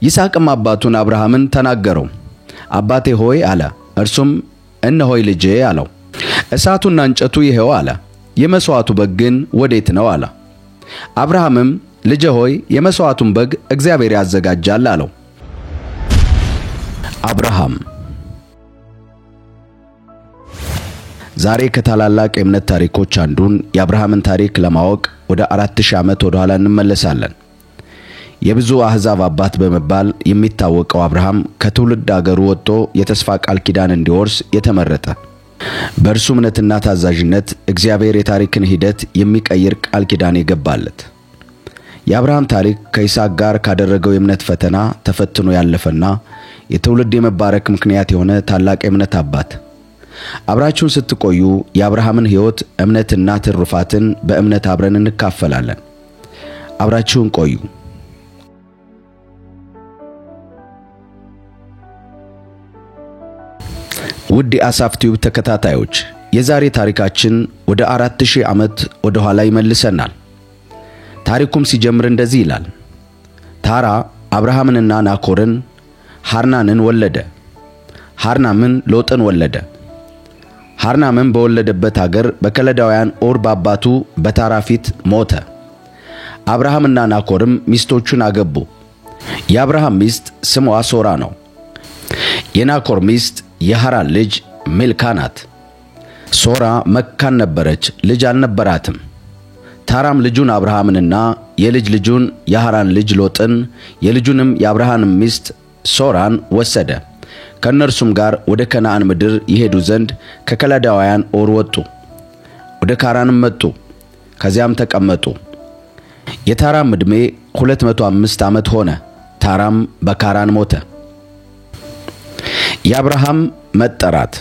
ይስሐቅም አባቱን አብርሃምን ተናገረው። አባቴ ሆይ አለ። እርሱም እነሆይ ልጄ አለው። እሳቱና እንጨቱ ይሄው አለ። የመስዋዕቱ በግ ግን ወዴት ነው አለ። አብርሃምም ልጄ ሆይ የመስዋዕቱን በግ እግዚአብሔር ያዘጋጃል አለው። አብርሃም ዛሬ ከታላላቅ የእምነት ታሪኮች አንዱን የአብርሃምን ታሪክ ለማወቅ ወደ 4000 ዓመት ወደ ኋላ እንመለሳለን። የብዙ አህዛብ አባት በመባል የሚታወቀው አብርሃም ከትውልድ አገሩ ወጥቶ የተስፋ ቃል ኪዳን እንዲወርስ የተመረጠ፣ በእርሱ እምነትና ታዛዥነት እግዚአብሔር የታሪክን ሂደት የሚቀይር ቃል ኪዳን የገባለት። የአብርሃም ታሪክ ከይስሐቅ ጋር ካደረገው የእምነት ፈተና ተፈትኖ ያለፈና የትውልድ የመባረክ ምክንያት የሆነ ታላቅ የእምነት አባት። አብራችሁን ስትቆዩ የአብርሃምን ሕይወት እምነትና ትሩፋትን በእምነት አብረን እንካፈላለን። አብራችሁን ቆዩ። ውድ የአሳፍ ቲዩብ ተከታታዮች፣ የዛሬ ታሪካችን ወደ 4000 ዓመት ወደ ኋላ ይመልሰናል። ታሪኩም ሲጀምር እንደዚህ ይላል። ታራ አብርሃምንና ናኮርን ሐርናንን ወለደ። ሐርናምን ሎጥን ወለደ። ሐርናምን በወለደበት ሀገር በከለዳውያን ኦር በአባቱ በታራ ፊት ሞተ። አብርሃምና ናኮርም ሚስቶቹን አገቡ። የአብርሃም ሚስት ስሟ ሶራ ነው። የናኮር ሚስት የሐራን ልጅ ሚልካ ናት። ሶራ መካን ነበረች፣ ልጅ አልነበራትም። ታራም ልጁን አብርሃምንና የልጅ ልጁን የሐራን ልጅ ሎጥን የልጁንም የአብርሃም ሚስት ሶራን ወሰደ። ከነርሱም ጋር ወደ ከነዓን ምድር ይሄዱ ዘንድ ከከለዳውያን ኦር ወጡ። ወደ ካራንም መጡ፣ ከዚያም ተቀመጡ። የታራም ዕድሜ 205 ዓመት ሆነ። ታራም በካራን ሞተ። የአብርሃም መጠራት።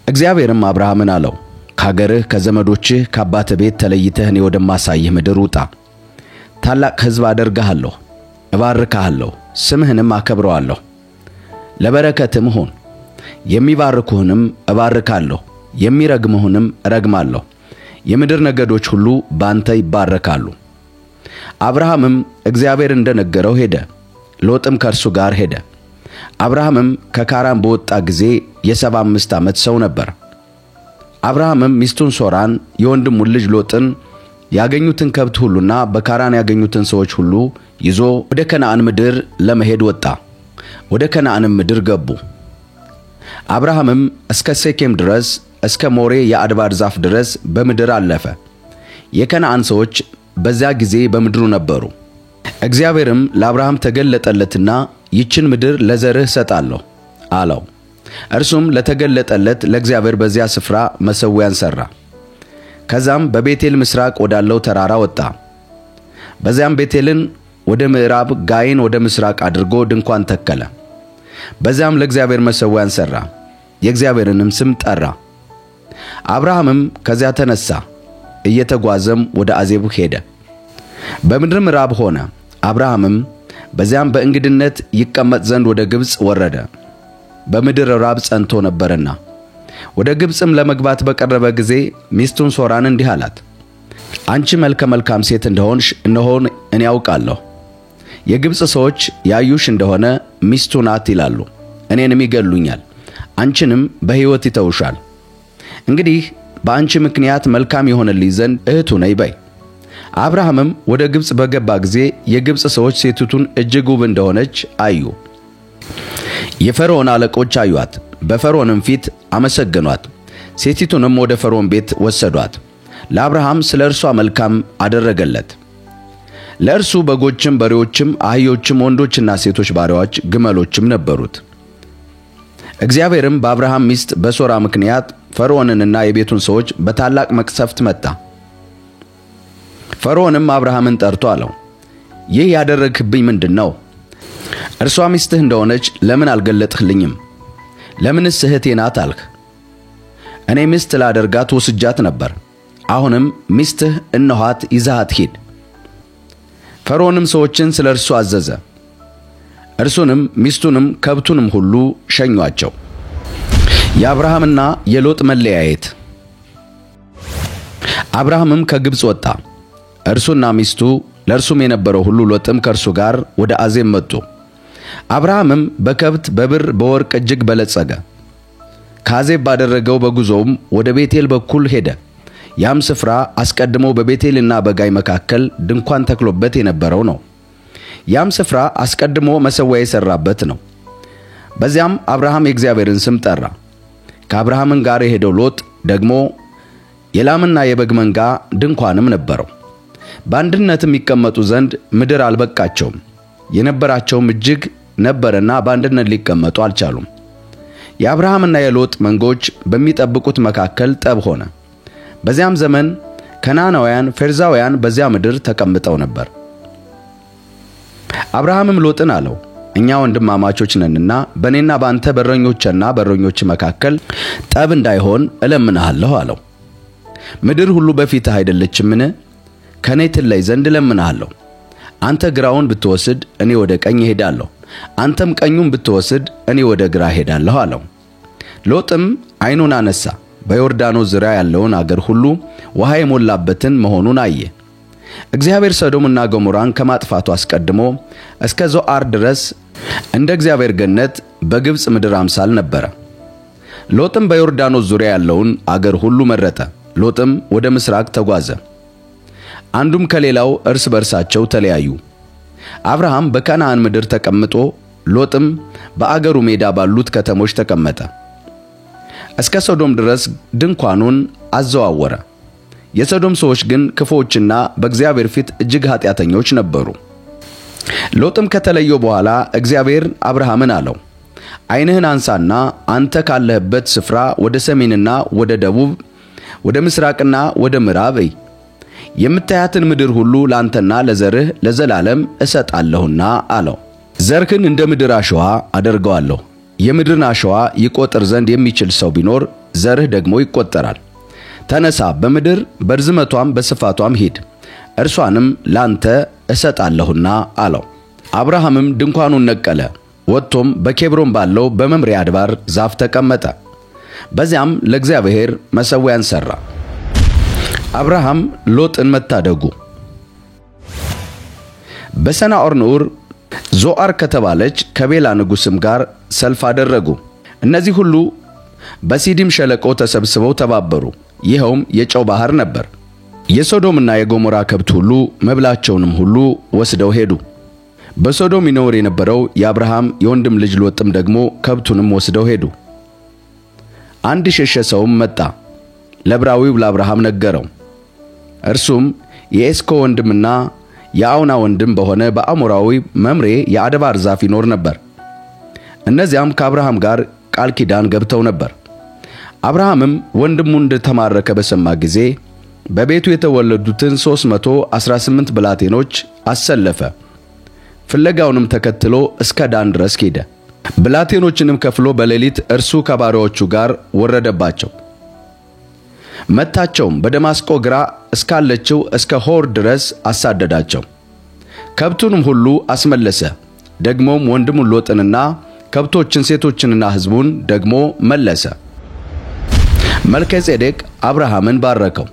እግዚአብሔርም አብርሃምን አለው፣ ከአገርህ ከዘመዶችህ ከአባትህ ቤት ተለይተህ እኔ ወደማሳይህ ምድር ውጣ። ታላቅ ሕዝብ አደርግሃለሁ፣ እባርክሃለሁ፣ ስምህንም አከብረዋለሁ። ለበረከትም ሁን። የሚባርኩህንም እባርካለሁ፣ የሚረግሙህንም እረግማለሁ። የምድር ነገዶች ሁሉ ባንተ ይባረካሉ። አብርሃምም እግዚአብሔር እንደነገረው ሄደ። ሎጥም ከእርሱ ጋር ሄደ። አብርሃምም ከካራን በወጣ ጊዜ የ75 ዓመት ሰው ነበር። አብርሃምም ሚስቱን ሶራን የወንድሙን ልጅ ሎጥን ያገኙትን ከብት ሁሉና በካራን ያገኙትን ሰዎች ሁሉ ይዞ ወደ ከነዓን ምድር ለመሄድ ወጣ። ወደ ከነዓንም ምድር ገቡ። አብርሃምም እስከ ሴኬም ድረስ እስከ ሞሬ የአድባር ዛፍ ድረስ በምድር አለፈ። የከነዓን ሰዎች በዚያ ጊዜ በምድሩ ነበሩ። እግዚአብሔርም ለአብርሃም ተገለጠለትና ይችን ምድር ለዘርህ ሰጣለሁ አለው። እርሱም ለተገለጠለት ለእግዚአብሔር በዚያ ስፍራ መሠዊያን ሠራ። ከዛም በቤቴል ምስራቅ ወዳለው ተራራ ወጣ። በዚያም ቤቴልን ወደ ምዕራብ፣ ጋይን ወደ ምስራቅ አድርጎ ድንኳን ተከለ። በዚያም ለእግዚአብሔር መሠዊያን ሠራ፣ የእግዚአብሔርንም ስም ጠራ። አብርሃምም ከዚያ ተነሣ፣ እየተጓዘም ወደ አዜብ ሄደ። በምድር ምዕራብ ሆነ። አብርሃምም በዚያም በእንግድነት ይቀመጥ ዘንድ ወደ ግብፅ ወረደ፣ በምድር ራብ ጸንቶ ነበርና። ወደ ግብፅም ለመግባት በቀረበ ጊዜ ሚስቱን ሶራን እንዲህ አላት፣ አንቺ መልከ መልካም ሴት እንደሆንሽ እነሆ እኔ ያውቃለሁ። የግብፅ ሰዎች ያዩሽ እንደሆነ ሚስቱ ናት ይላሉ፣ እኔንም ይገሉኛል፣ አንቺንም በሕይወት ይተውሻል። እንግዲህ በአንቺ ምክንያት መልካም ይሆንልኝ ዘንድ እህቱ ነይ በይ። አብርሃምም ወደ ግብፅ በገባ ጊዜ የግብፅ ሰዎች ሴቲቱን እጅግ ውብ እንደሆነች አዩ። የፈርዖን አለቆች አዩአት፣ በፈርዖንም ፊት አመሰገኗት። ሴቲቱንም ወደ ፈርዖን ቤት ወሰዷት። ለአብርሃም ስለ እርሷ መልካም አደረገለት። ለእርሱ በጎችም፣ በሬዎችም፣ አህዮችም፣ ወንዶችና ሴቶች ባሪያዎች፣ ግመሎችም ነበሩት። እግዚአብሔርም በአብርሃም ሚስት በሶራ ምክንያት ፈርዖንንና የቤቱን ሰዎች በታላቅ መቅሰፍት መታ። ፈርዖንም አብርሃምን ጠርቶ አለው፣ ይህ ያደረግህብኝ ምንድነው? እርሷ ሚስትህ እንደሆነች ለምን አልገለጥህልኝም? ለምንስ እህቴ ናት አልህ? እኔ ሚስት ላደርጋት ወስጃት ነበር። አሁንም ሚስትህ እነኋት፣ ይዘሃት ሂድ። ፈርዖንም ሰዎችን ስለ እርሱ አዘዘ። እርሱንም ሚስቱንም ከብቱንም ሁሉ ሸኟቸው። የአብርሃምና የሎጥ መለያየት። አብርሃምም ከግብፅ ወጣ። እርሱና ሚስቱ ለእርሱም የነበረው ሁሉ ሎጥም ከእርሱ ጋር ወደ አዜብ መጡ። አብርሃምም በከብት በብር በወርቅ እጅግ በለጸገ። ከአዜብ ባደረገው በጉዞውም ወደ ቤቴል በኩል ሄደ። ያም ስፍራ አስቀድሞ በቤቴልና በጋይ መካከል ድንኳን ተክሎበት የነበረው ነው። ያም ስፍራ አስቀድሞ መሠዊያ የሠራበት ነው። በዚያም አብርሃም የእግዚአብሔርን ስም ጠራ። ከአብርሃም ጋር የሄደው ሎጥ ደግሞ የላምና የበግ መንጋ ድንኳንም ነበረው። በአንድነትም ይቀመጡ ዘንድ ምድር አልበቃቸውም። የነበራቸውም እጅግ ነበረና በአንድነት ሊቀመጡ አልቻሉም። የአብርሃምና የሎጥ መንጎች በሚጠብቁት መካከል ጠብ ሆነ። በዚያም ዘመን ከነዓናውያን፣ ፌርዛውያን በዚያ ምድር ተቀምጠው ነበር። አብርሃምም ሎጥን አለው፣ እኛ ወንድማማቾች ነንና በእኔና በአንተ በረኞችና በረኞች መካከል ጠብ እንዳይሆን እለምንሃለሁ አለው። ምድር ሁሉ በፊትህ አይደለችምን? ከኔ ትለይ ዘንድ እለምንሃለሁ። አንተ ግራውን ብትወስድ እኔ ወደ ቀኝ እሄዳለሁ፣ አንተም ቀኙን ብትወስድ እኔ ወደ ግራ እሄዳለሁ አለው። ሎጥም ዓይኑን አነሳ፣ በዮርዳኖስ ዙሪያ ያለውን አገር ሁሉ ውሃ የሞላበትን መሆኑን አየ። እግዚአብሔር ሰዶምና ገሞራን ከማጥፋቱ አስቀድሞ እስከ ዞዓር ድረስ እንደ እግዚአብሔር ገነት በግብጽ ምድር አምሳል ነበረ። ሎጥም በዮርዳኖስ ዙሪያ ያለውን አገር ሁሉ መረጠ። ሎጥም ወደ ምስራቅ ተጓዘ። አንዱም ከሌላው እርስ በርሳቸው ተለያዩ። አብርሃም በከነዓን ምድር ተቀምጦ ሎጥም በአገሩ ሜዳ ባሉት ከተሞች ተቀመጠ። እስከ ሶዶም ድረስ ድንኳኑን አዘዋወረ። የሶዶም ሰዎች ግን ክፉዎችና በእግዚአብሔር ፊት እጅግ ኃጢአተኞች ነበሩ። ሎጥም ከተለየው በኋላ እግዚአብሔር አብርሃምን አለው፣ ዓይንህን አንሳና አንተ ካለህበት ስፍራ ወደ ሰሜንና ወደ ደቡብ፣ ወደ ምስራቅና ወደ ምዕራብ እይ። የምታያትን ምድር ሁሉ ላንተና ለዘርህ ለዘላለም እሰጣለሁና አለው። ዘርህን እንደ ምድር አሸዋ አደርገዋለሁ። የምድርን አሸዋ ይቆጥር ዘንድ የሚችል ሰው ቢኖር ዘርህ ደግሞ ይቆጠራል። ተነሳ፣ በምድር በርዝመቷም በስፋቷም ሂድ፣ እርሷንም ላንተ እሰጣለሁና አለው። አብርሃምም ድንኳኑን ነቀለ፣ ወጥቶም በኬብሮን ባለው በመምሬ አድባር ዛፍ ተቀመጠ። በዚያም ለእግዚአብሔር መሠዊያን ሠራ። አብርሃም ሎጥን መታደጉ። በሰናዖር ኑር ዞዓር ከተባለች ከቤላ ንጉሥም ጋር ሰልፍ አደረጉ። እነዚህ ሁሉ በሲዲም ሸለቆ ተሰብስበው ተባበሩ። ይኸውም የጨው ባሕር ነበር። የሶዶምና የገሞራ ከብት ሁሉ መብላቸውንም ሁሉ ወስደው ሄዱ። በሶዶም ይኖር የነበረው የአብርሃም የወንድም ልጅ ሎጥም ደግሞ ከብቱንም ወስደው ሄዱ። አንድ የሸሸ ሰውም መጣ፣ ለዕብራዊው ለአብርሃም ነገረው። እርሱም የኤስኮ ወንድምና የአውና ወንድም በሆነ በአሞራዊ መምሬ የአድባር ዛፍ ይኖር ነበር። እነዚያም ከአብርሃም ጋር ቃል ኪዳን ገብተው ነበር። አብርሃምም ወንድሙ እንደተማረከ በሰማ ጊዜ በቤቱ የተወለዱትን 318 ብላቴኖች አሰለፈ። ፍለጋውንም ተከትሎ እስከ ዳን ድረስ ሄደ። ብላቴኖችንም ከፍሎ በሌሊት እርሱ ከባሪያዎቹ ጋር ወረደባቸው። መታቸውም፣ በደማስቆ ግራ እስካለችው እስከ ሆር ድረስ አሳደዳቸው። ከብቱንም ሁሉ አስመለሰ። ደግሞም ወንድሙን ሎጥንና ከብቶችን፣ ሴቶችንና ሕዝቡን ደግሞ መለሰ። መልከጼዴቅ አብርሃምን ባረከው።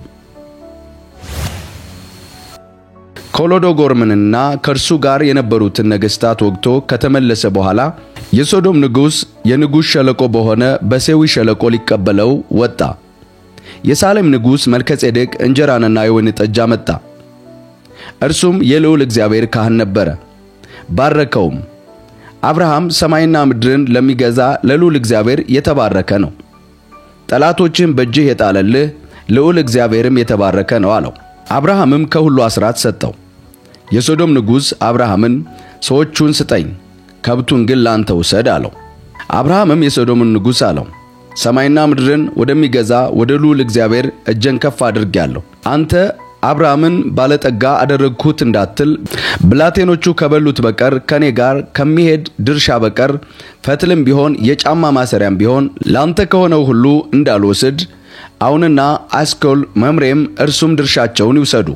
ኮሎዶጎርምንና ከእርሱ ጋር የነበሩትን ነገሥታት ወግቶ ከተመለሰ በኋላ የሶዶም ንጉሥ የንጉሥ ሸለቆ በሆነ በሴዊ ሸለቆ ሊቀበለው ወጣ። የሳሌም ንጉሥ መልከጼዴቅ እንጀራንና የወይን ጠጅ አመጣ። እርሱም የልዑል እግዚአብሔር ካህን ነበረ። ባረከውም። አብርሃም ሰማይና ምድርን ለሚገዛ ለልዑል እግዚአብሔር የተባረከ ነው፣ ጠላቶችን በእጅህ የጣለልህ ልዑል እግዚአብሔርም የተባረከ ነው አለው። አብርሃምም ከሁሉ አስራት ሰጠው። የሶዶም ንጉሥ አብርሃምን ሰዎቹን ስጠኝ፣ ከብቱን ግን ላንተ ውሰድ አለው። አብርሃምም የሶዶምን ንጉሥ አለው፣ ሰማይና ምድርን ወደሚገዛ ወደ ልዑል እግዚአብሔር እጄን ከፍ አድርጌአለሁ። አንተ አብርሃምን ባለጠጋ አደረግሁት እንዳትል ብላቴኖቹ ከበሉት በቀር ከኔ ጋር ከሚሄድ ድርሻ በቀር ፈትልም ቢሆን የጫማ ማሰሪያም ቢሆን ላንተ ከሆነው ሁሉ እንዳልወስድ አውንና አስኮል መምሬም እርሱም ድርሻቸውን ይውሰዱ።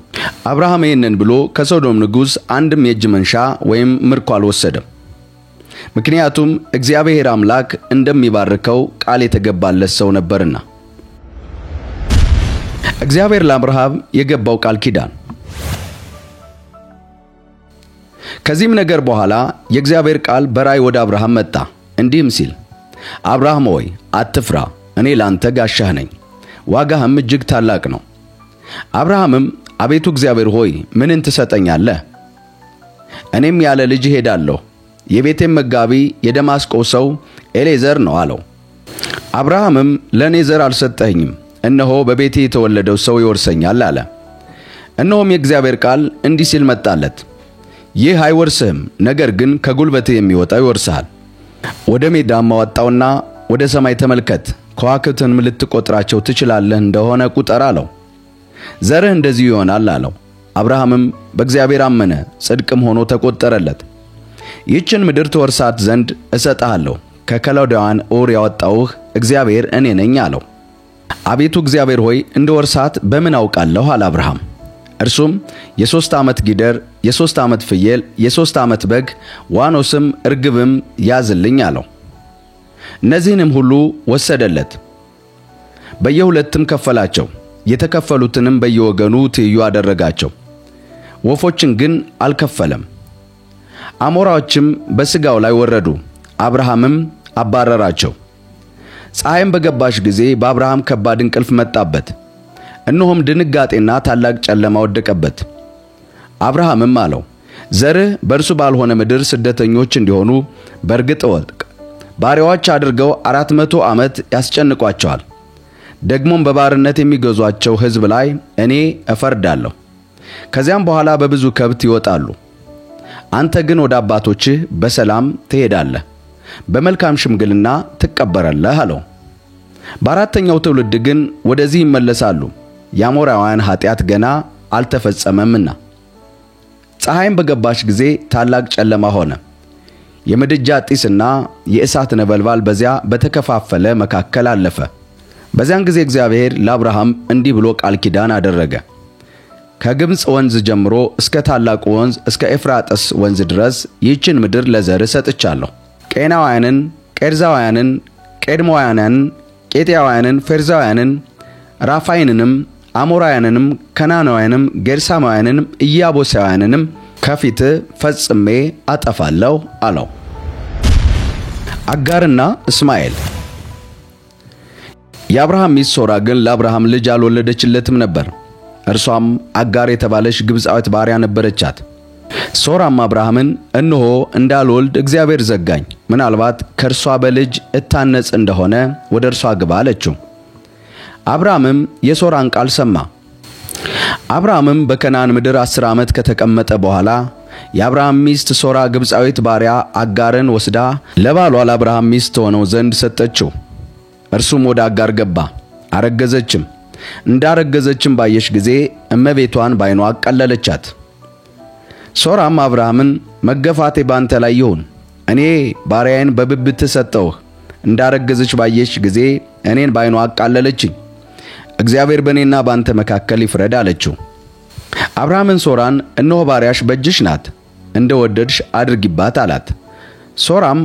አብርሃም ይህንን ብሎ ከሶዶም ንጉሥ አንድም የእጅ መንሻ ወይም ምርኮ አልወሰደም። ምክንያቱም እግዚአብሔር አምላክ እንደሚባርከው ቃል የተገባለት ሰው ነበርና። እግዚአብሔር ለአብርሃም የገባው ቃል ኪዳን። ከዚህም ነገር በኋላ የእግዚአብሔር ቃል በራእይ ወደ አብርሃም መጣ እንዲህም ሲል አብርሃም ሆይ አትፍራ፣ እኔ ላንተ ጋሻህ ነኝ፣ ዋጋህም እጅግ ታላቅ ነው። አብርሃምም አቤቱ እግዚአብሔር ሆይ ምንን ትሰጠኛለህ? እኔም ያለ ልጅ ሄዳለሁ፣ የቤቴም መጋቢ የደማስቆ ሰው ኤሌዘር ነው አለው። አብርሃምም ለእኔ ዘር አልሰጠኸኝም፣ እነሆ በቤቴ የተወለደው ሰው ይወርሰኛል አለ። እነሆም የእግዚአብሔር ቃል እንዲህ ሲል መጣለት፣ ይህ አይወርስህም፣ ነገር ግን ከጉልበትህ የሚወጣው ይወርስሃል። ወደ ሜዳም አወጣውና ወደ ሰማይ ተመልከት፣ ከዋክብትንም ልትቆጥራቸው ትችላለህ እንደሆነ ቁጠር አለው። ዘርህ እንደዚህ ይሆናል አለው። አብርሃምም በእግዚአብሔር አመነ፣ ጽድቅም ሆኖ ተቆጠረለት። ይህችን ምድር ትወርሳት ዘንድ እሰጥሃለሁ፣ ከከላውዳውያን ኡር ያወጣሁህ እግዚአብሔር እኔ ነኝ አለው። አቤቱ እግዚአብሔር ሆይ እንድወርሳት በምን አውቃለሁ አለ አብርሃም። እርሱም የ3 ዓመት ጊደር፣ የ3 ዓመት ፍየል፣ የ3 ዓመት በግ፣ ዋኖስም እርግብም ያዝልኝ አለው። እነዚህንም ሁሉ ወሰደለት፣ በየሁለትም ከፈላቸው። የተከፈሉትንም በየወገኑ ትይዩ አደረጋቸው። ወፎችን ግን አልከፈለም። አሞራዎችም በሥጋው ላይ ወረዱ፣ አብርሃምም አባረራቸው። ፀሐይም በገባች ጊዜ በአብርሃም ከባድ እንቅልፍ መጣበት፣ እነሆም ድንጋጤና ታላቅ ጨለማ ወደቀበት። አብርሃምም አለው፣ ዘርህ በእርሱ ባልሆነ ምድር ስደተኞች እንዲሆኑ በእርግጥ እወቅ። ባሪያዎች አድርገው 400 ዓመት ያስጨንቋቸዋል። ደግሞም በባርነት የሚገዟቸው ሕዝብ ላይ እኔ እፈርዳለሁ። ከዚያም በኋላ በብዙ ከብት ይወጣሉ። አንተ ግን ወደ አባቶችህ በሰላም ትሄዳለህ፣ በመልካም ሽምግልና ትቀበራለህ አለው። በአራተኛው ትውልድ ግን ወደዚህ ይመለሳሉ፣ የአሞራውያን ኃጢአት ገና አልተፈጸመምና። ፀሐይም በገባች ጊዜ ታላቅ ጨለማ ሆነ፣ የምድጃ ጢስና የእሳት ነበልባል በዚያ በተከፋፈለ መካከል አለፈ። በዚያን ጊዜ እግዚአብሔር ለአብርሃም እንዲህ ብሎ ቃል ኪዳን አደረገ። ከግብፅ ወንዝ ጀምሮ እስከ ታላቁ ወንዝ እስከ ኤፍራጥስ ወንዝ ድረስ ይህችን ምድር ለዘርህ ሰጥቻለሁ። ቄናውያንን፣ ቄርዛውያንን፣ ቄድሞውያንን፣ ቄጤያውያንን፣ ፌርዛውያንን፣ ራፋይንንም፣ አሞራውያንንም፣ ከናናውያንም፣ ጌርሳማውያንንም፣ ኢያቡሳውያንንም ከፊትህ ፈጽሜ አጠፋለሁ አለው። አጋርና እስማኤል። የአብርሃም ሚስት ሶራ ግን ለአብርሃም ልጅ አልወለደችለትም ነበር። እርሷም አጋር የተባለች ግብፃዊት ባሪያ ነበረቻት። ሶራም አብርሃምን እነሆ እንዳልወልድ እግዚአብሔር ዘጋኝ፣ ምናልባት ከእርሷ በልጅ እታነጽ እንደሆነ ወደ እርሷ ግባ አለችው። አብርሃምም የሶራን ቃል ሰማ። አብርሃምም በከናን ምድር 10 ዓመት ከተቀመጠ በኋላ የአብርሃም ሚስት ሶራ ግብፃዊት ባሪያ አጋርን ወስዳ ለባሏ ለአብርሃም ሚስት ሆነው ዘንድ ሰጠችው። እርሱም ወደ አጋር ገባ፣ አረገዘችም። እንዳረገዘችም ባየች ጊዜ እመቤቷን ባይኗ አቀለለቻት። ሶራም አብርሃምን መገፋቴ ባንተ ላይ ይሁን፣ እኔ ባሪያዬን በብብትህ ሰጠሁህ። እንዳረገዘች ባየች ጊዜ እኔን ባይኗ አቃለለችኝ። እግዚአብሔር በእኔና ባንተ መካከል ይፍረድ አለችው። አብርሃምን ሶራን እነሆ ባሪያሽ በእጅሽ ናት፣ እንደወደድሽ አድርጊባት አላት። ሶራም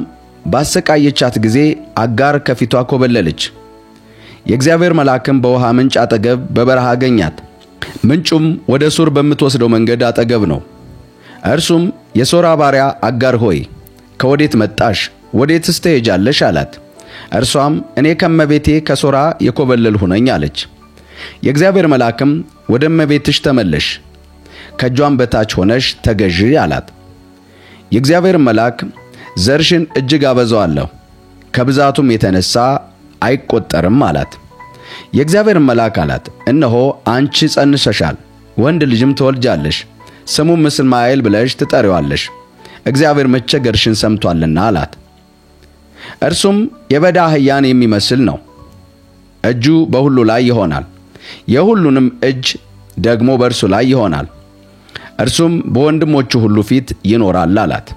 ባሰቃየቻት ጊዜ አጋር ከፊቷ ኮበለለች። የእግዚአብሔር መልአክም በውሃ ምንጭ አጠገብ በበረሃ አገኛት። ምንጩም ወደ ሱር በምትወስደው መንገድ አጠገብ ነው። እርሱም የሶራ ባሪያ አጋር ሆይ ከወዴት መጣሽ? ወዴትስ ትሄጃለሽ? አላት። እርሷም እኔ ከመቤቴ ከሶራ የኮበለልሁ ነኝ አለች። የእግዚአብሔር መልአክም ወደ እመቤትሽ ተመለሽ፣ ከእጇም በታች ሆነሽ ተገዢ አላት። የእግዚአብሔር መልአክ ዘርሽን እጅግ አበዛዋለሁ፣ ከብዛቱም የተነሳ አይቆጠርም አላት። የእግዚአብሔር መልአክ አላት፣ እነሆ አንቺ ጸንሰሻል፣ ወንድ ልጅም ትወልጃለሽ፣ ስሙም እስማኤል ብለሽ ትጠሪዋለሽ፣ እግዚአብሔር መቸገርሽን ሰምቷልና አላት። እርሱም የበዳ አህያን የሚመስል ነው፣ እጁ በሁሉ ላይ ይሆናል፣ የሁሉንም እጅ ደግሞ በእርሱ ላይ ይሆናል፣ እርሱም በወንድሞቹ ሁሉ ፊት ይኖራል አላት።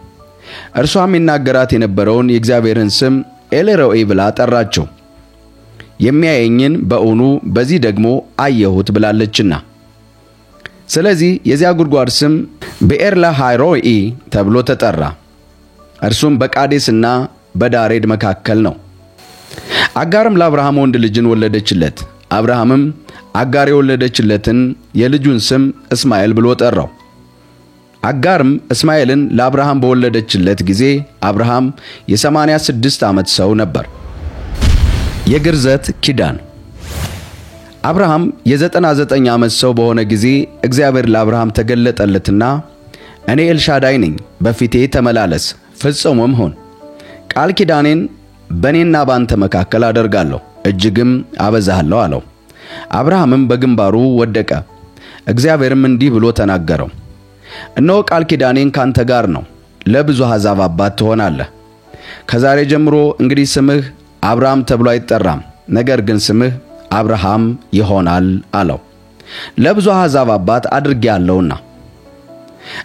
እርሷም ይናገራት የነበረውን የእግዚአብሔርን ስም ኤልሮኢ ብላ ጠራችው፣ የሚያየኝን በእውኑ በዚህ ደግሞ አየሁት ብላለችና። ስለዚህ የዚያ ጉድጓድ ስም ብኤርለሃይሮኢ ተብሎ ተጠራ። እርሱም በቃዴስና በዳሬድ መካከል ነው። አጋርም ለአብርሃም ወንድ ልጅን ወለደችለት። አብርሃምም አጋር የወለደችለትን የልጁን ስም እስማኤል ብሎ ጠራው። አጋርም እስማኤልን ለአብርሃም በወለደችለት ጊዜ አብርሃም የ86 ዓመት ሰው ነበር። የግርዘት ኪዳን። አብርሃም የ99 ዓመት ሰው በሆነ ጊዜ እግዚአብሔር ለአብርሃም ተገለጠለትና እኔ ኤልሻዳይ ነኝ፣ በፊቴ ተመላለስ፣ ፍጹምም ሁን፣ ቃል ኪዳኔን በእኔና ባንተ መካከል አደርጋለሁ፣ እጅግም አበዛሃለሁ አለው። አብርሃምም በግንባሩ ወደቀ። እግዚአብሔርም እንዲህ ብሎ ተናገረው፣ እነሆ ቃል ኪዳኔን ካንተ ጋር ነው፣ ለብዙ አሕዛብ አባት ትሆናለህ። ከዛሬ ጀምሮ እንግዲህ ስምህ አብርሃም ተብሎ አይጠራም፣ ነገር ግን ስምህ አብርሃም ይሆናል አለው። ለብዙ አሕዛብ አባት አድርጌሃለሁና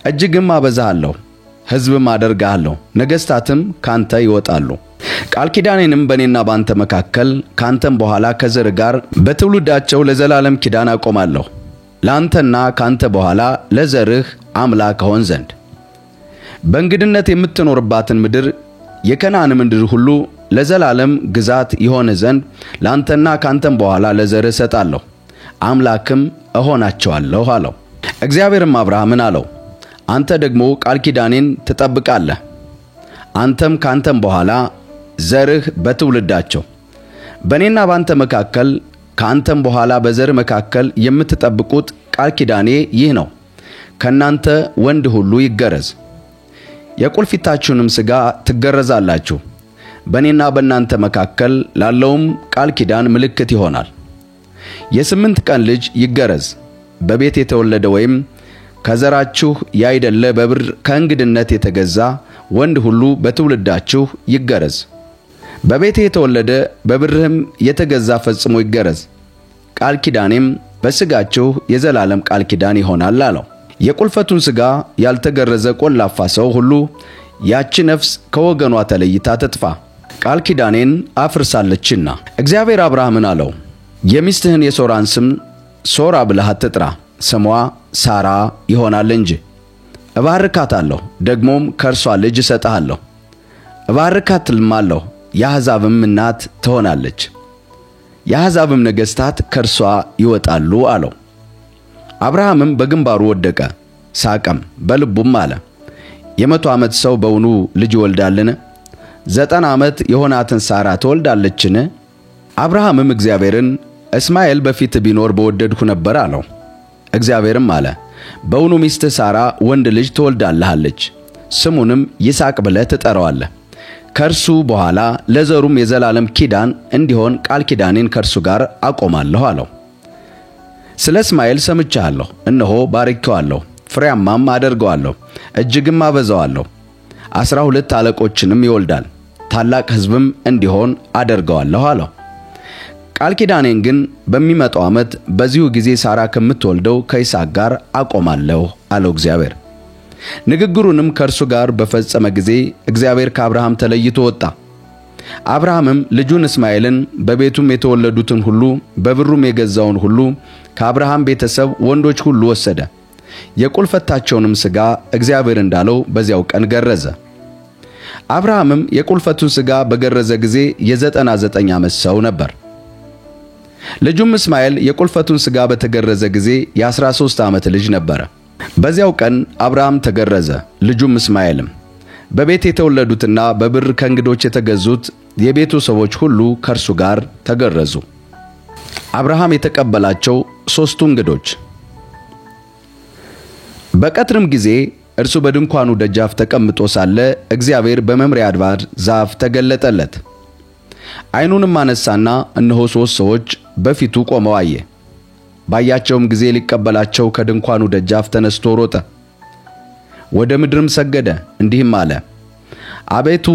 እጅግም አበዛሃለሁ፣ ሕዝብም አደርግሃለሁ፣ ነገሥታትም ካንተ ይወጣሉ። ቃል ኪዳኔንም በእኔና ባንተ መካከል ካንተም በኋላ ከዘር ጋር በትውልዳቸው ለዘላለም ኪዳን አቆማለሁ፣ ላንተና ካንተ በኋላ ለዘርህ አምላክ ሆን ዘንድ በእንግድነት የምትኖርባትን ምድር የከነዓን ምድር ሁሉ ለዘላለም ግዛት ይሆን ዘንድ ላንተና ካንተም በኋላ ለዘርህ እሰጣለሁ፣ አምላክም እሆናቸዋለሁ አለው። እግዚአብሔርም አብርሃምን አለው፣ አንተ ደግሞ ቃል ኪዳኔን ትጠብቃለህ፣ አንተም ካንተም በኋላ ዘርህ በትውልዳቸው በእኔና ባንተ መካከል ካንተም በኋላ በዘር መካከል የምትጠብቁት ቃል ኪዳኔ ይህ ነው፣ ከናንተ ወንድ ሁሉ ይገረዝ፣ የቁልፊታችሁንም ሥጋ ትገረዛላችሁ፣ በእኔና በእናንተ መካከል ላለውም ቃል ኪዳን ምልክት ይሆናል። የ8 ቀን ልጅ ይገረዝ፣ በቤት የተወለደ ወይም ከዘራችሁ ያይደለ በብር ከእንግድነት የተገዛ ወንድ ሁሉ በትውልዳችሁ ይገረዝ። በቤት የተወለደ በብርህም የተገዛ ፈጽሞ ይገረዝ፣ ቃል ኪዳኔም በሥጋችሁ የዘላለም ቃል ኪዳን ይሆናል አለው። የቁልፈቱን ሥጋ ያልተገረዘ ቆላፋ ሰው ሁሉ ያቺ ነፍስ ከወገኗ ተለይታ ትጥፋ፣ ቃል ኪዳኔን አፍርሳለችና። እግዚአብሔር አብርሃምን አለው፣ የሚስትህን የሶራን ስም ሶራ ብለህ አትጥራ፣ ስሟ ሳራ ይሆናል እንጂ። እባርካታለሁ፣ ደግሞም ከእርሷ ልጅ እሰጥሃለሁ፣ እባርካትልማለሁ፣ የአሕዛብም እናት ትሆናለች፣ የአሕዛብም ነገሥታት ከእርሷ ይወጣሉ አለው። አብርሃምም በግንባሩ ወደቀ፣ ሳቀም፣ በልቡም አለ፣ የ100 ዓመት ሰው በውኑ ልጅ ይወልዳልን? 90 ዓመት የሆናትን ሳራ ትወልዳለችን? አብርሃምም እግዚአብሔርን እስማኤል በፊት ቢኖር በወደድሁ ነበር አለው። እግዚአብሔርም አለ፣ በውኑ ሚስትህ ሳራ ወንድ ልጅ ትወልዳለች፣ ስሙንም ይስሐቅ ብለህ ትጠራዋለህ። ከእርሱ በኋላ ለዘሩም የዘላለም ኪዳን እንዲሆን ቃል ኪዳኔን ከእርሱ ጋር አቆማለሁ አለው። ስለ እስማኤል ሰምቻለሁ፣ እነሆ ባርኬዋለሁ፣ ፍሬያማም አደርገዋለሁ፣ እጅግም አበዛዋለሁ፣ 12 አለቆችንም ይወልዳል፣ ታላቅ ሕዝብም እንዲሆን አደርገዋለሁ አለው። ቃል ኪዳኔን ግን በሚመጣው ዓመት በዚሁ ጊዜ ሳራ ከምትወልደው ከይስሐቅ ጋር አቆማለሁ አለው እግዚአብሔር። ንግግሩንም ከእርሱ ጋር በፈጸመ ጊዜ እግዚአብሔር ከአብርሃም ተለይቶ ወጣ። አብርሃምም ልጁን እስማኤልን በቤቱም የተወለዱትን ሁሉ በብሩም የገዛውን ሁሉ ከአብርሃም ቤተሰብ ወንዶች ሁሉ ወሰደ። የቁልፈታቸውንም ሥጋ እግዚአብሔር እንዳለው በዚያው ቀን ገረዘ። አብርሃምም የቁልፈቱን ሥጋ በገረዘ ጊዜ የ99 ዓመት ሰው ነበር። ልጁም እስማኤል የቁልፈቱን ሥጋ በተገረዘ ጊዜ የ13 ዓመት ልጅ ነበረ። በዚያው ቀን አብርሃም ተገረዘ፣ ልጁም እስማኤልም። በቤት የተወለዱትና በብር ከእንግዶች የተገዙት የቤቱ ሰዎች ሁሉ ከእርሱ ጋር ተገረዙ። አብርሃም የተቀበላቸው 3ቱ እንግዶች። በቀትርም ጊዜ እርሱ በድንኳኑ ደጃፍ ተቀምጦ ሳለ እግዚአብሔር በመምሪያ አድባር ዛፍ ተገለጠለት። ዓይኑንም አነሳና እነሆ 3 ሰዎች በፊቱ ቆመው አየ። ባያቸውም ጊዜ ሊቀበላቸው ከድንኳኑ ደጃፍ ተነስቶ ሮጠ፣ ወደ ምድርም ሰገደ፣ እንዲህም አለ፣ አቤቱ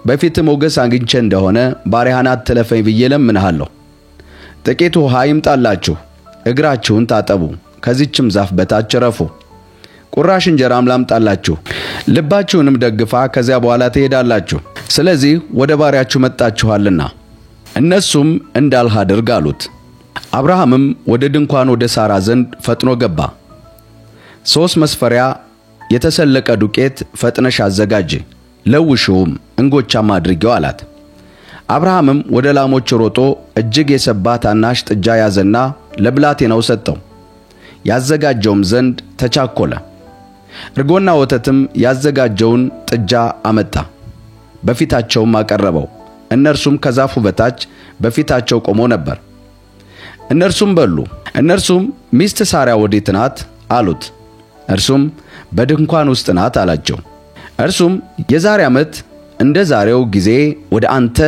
በፊት ሞገስ አግኝቼ እንደሆነ ባሪያህን አትለፈኝ ብዬ ለምንሃለሁ። ጥቂት ውሃ ይምጣላችሁ፣ እግራችሁን ታጠቡ፣ ከዚህችም ዛፍ በታች ረፉ። ቁራሽ እንጀራም ላምጣላችሁ፣ ልባችሁንም ደግፋ፣ ከዚያ በኋላ ትሄዳላችሁ። ስለዚህ ወደ ባሪያችሁ መጣችኋልና እነሱም እንዳልህ አድርግ አሉት። አብርሃምም ወደ ድንኳን ወደ ሳራ ዘንድ ፈጥኖ ገባ። 3 መስፈሪያ የተሰለቀ ዱቄት ፈጥነሽ አዘጋጂ፣ ለውሽውም እንጎቻም አድርጊው አላት። አብርሃምም ወደ ላሞች ሮጦ እጅግ የሰባ ታናሽ ጥጃ ያዘና ለብላቴናው ሰጠው። ያዘጋጀውም ዘንድ ተቻኮለ። እርጎና ወተትም ያዘጋጀውን ጥጃ አመጣ፣ በፊታቸውም አቀረበው። እነርሱም ከዛፉ በታች በፊታቸው ቆሞ ነበር። እነርሱም በሉ። እነርሱም ሚስት ሳራ ወዴት ናት አሉት። እርሱም በድንኳን ውስጥ ናት አላቸው። እርሱም የዛሬ ዓመት እንደ ዛሬው ጊዜ ወደ አንተ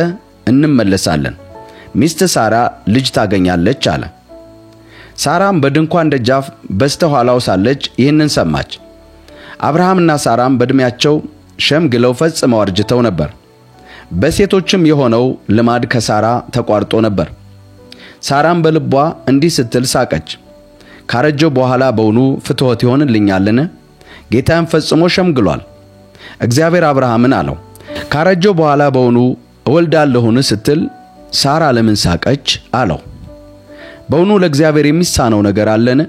እንመለሳለን፣ ሚስት ሳራ ልጅ ታገኛለች አለ። ሳራም በድንኳን ደጃፍ በስተኋላው ሳለች ይህንን ሰማች። አብርሃምና ሳራም በዕድሜያቸው ሸምግለው ፈጽመው አርጅተው ነበር። በሴቶችም የሆነው ልማድ ከሳራ ተቋርጦ ነበር። ሳራም በልቧ እንዲህ ስትል ሳቀች፣ ካረጀው በኋላ በውኑ ፍትወት ይሆንልኛልን? ጌታም ፈጽሞ ሸምግሏል። እግዚአብሔር አብርሃምን አለው፣ ካረጀው በኋላ በውኑ እወልዳለሁን ስትል ሳራ ለምን ሳቀች አለው። በውኑ ለእግዚአብሔር የሚሳነው ነገር አለን?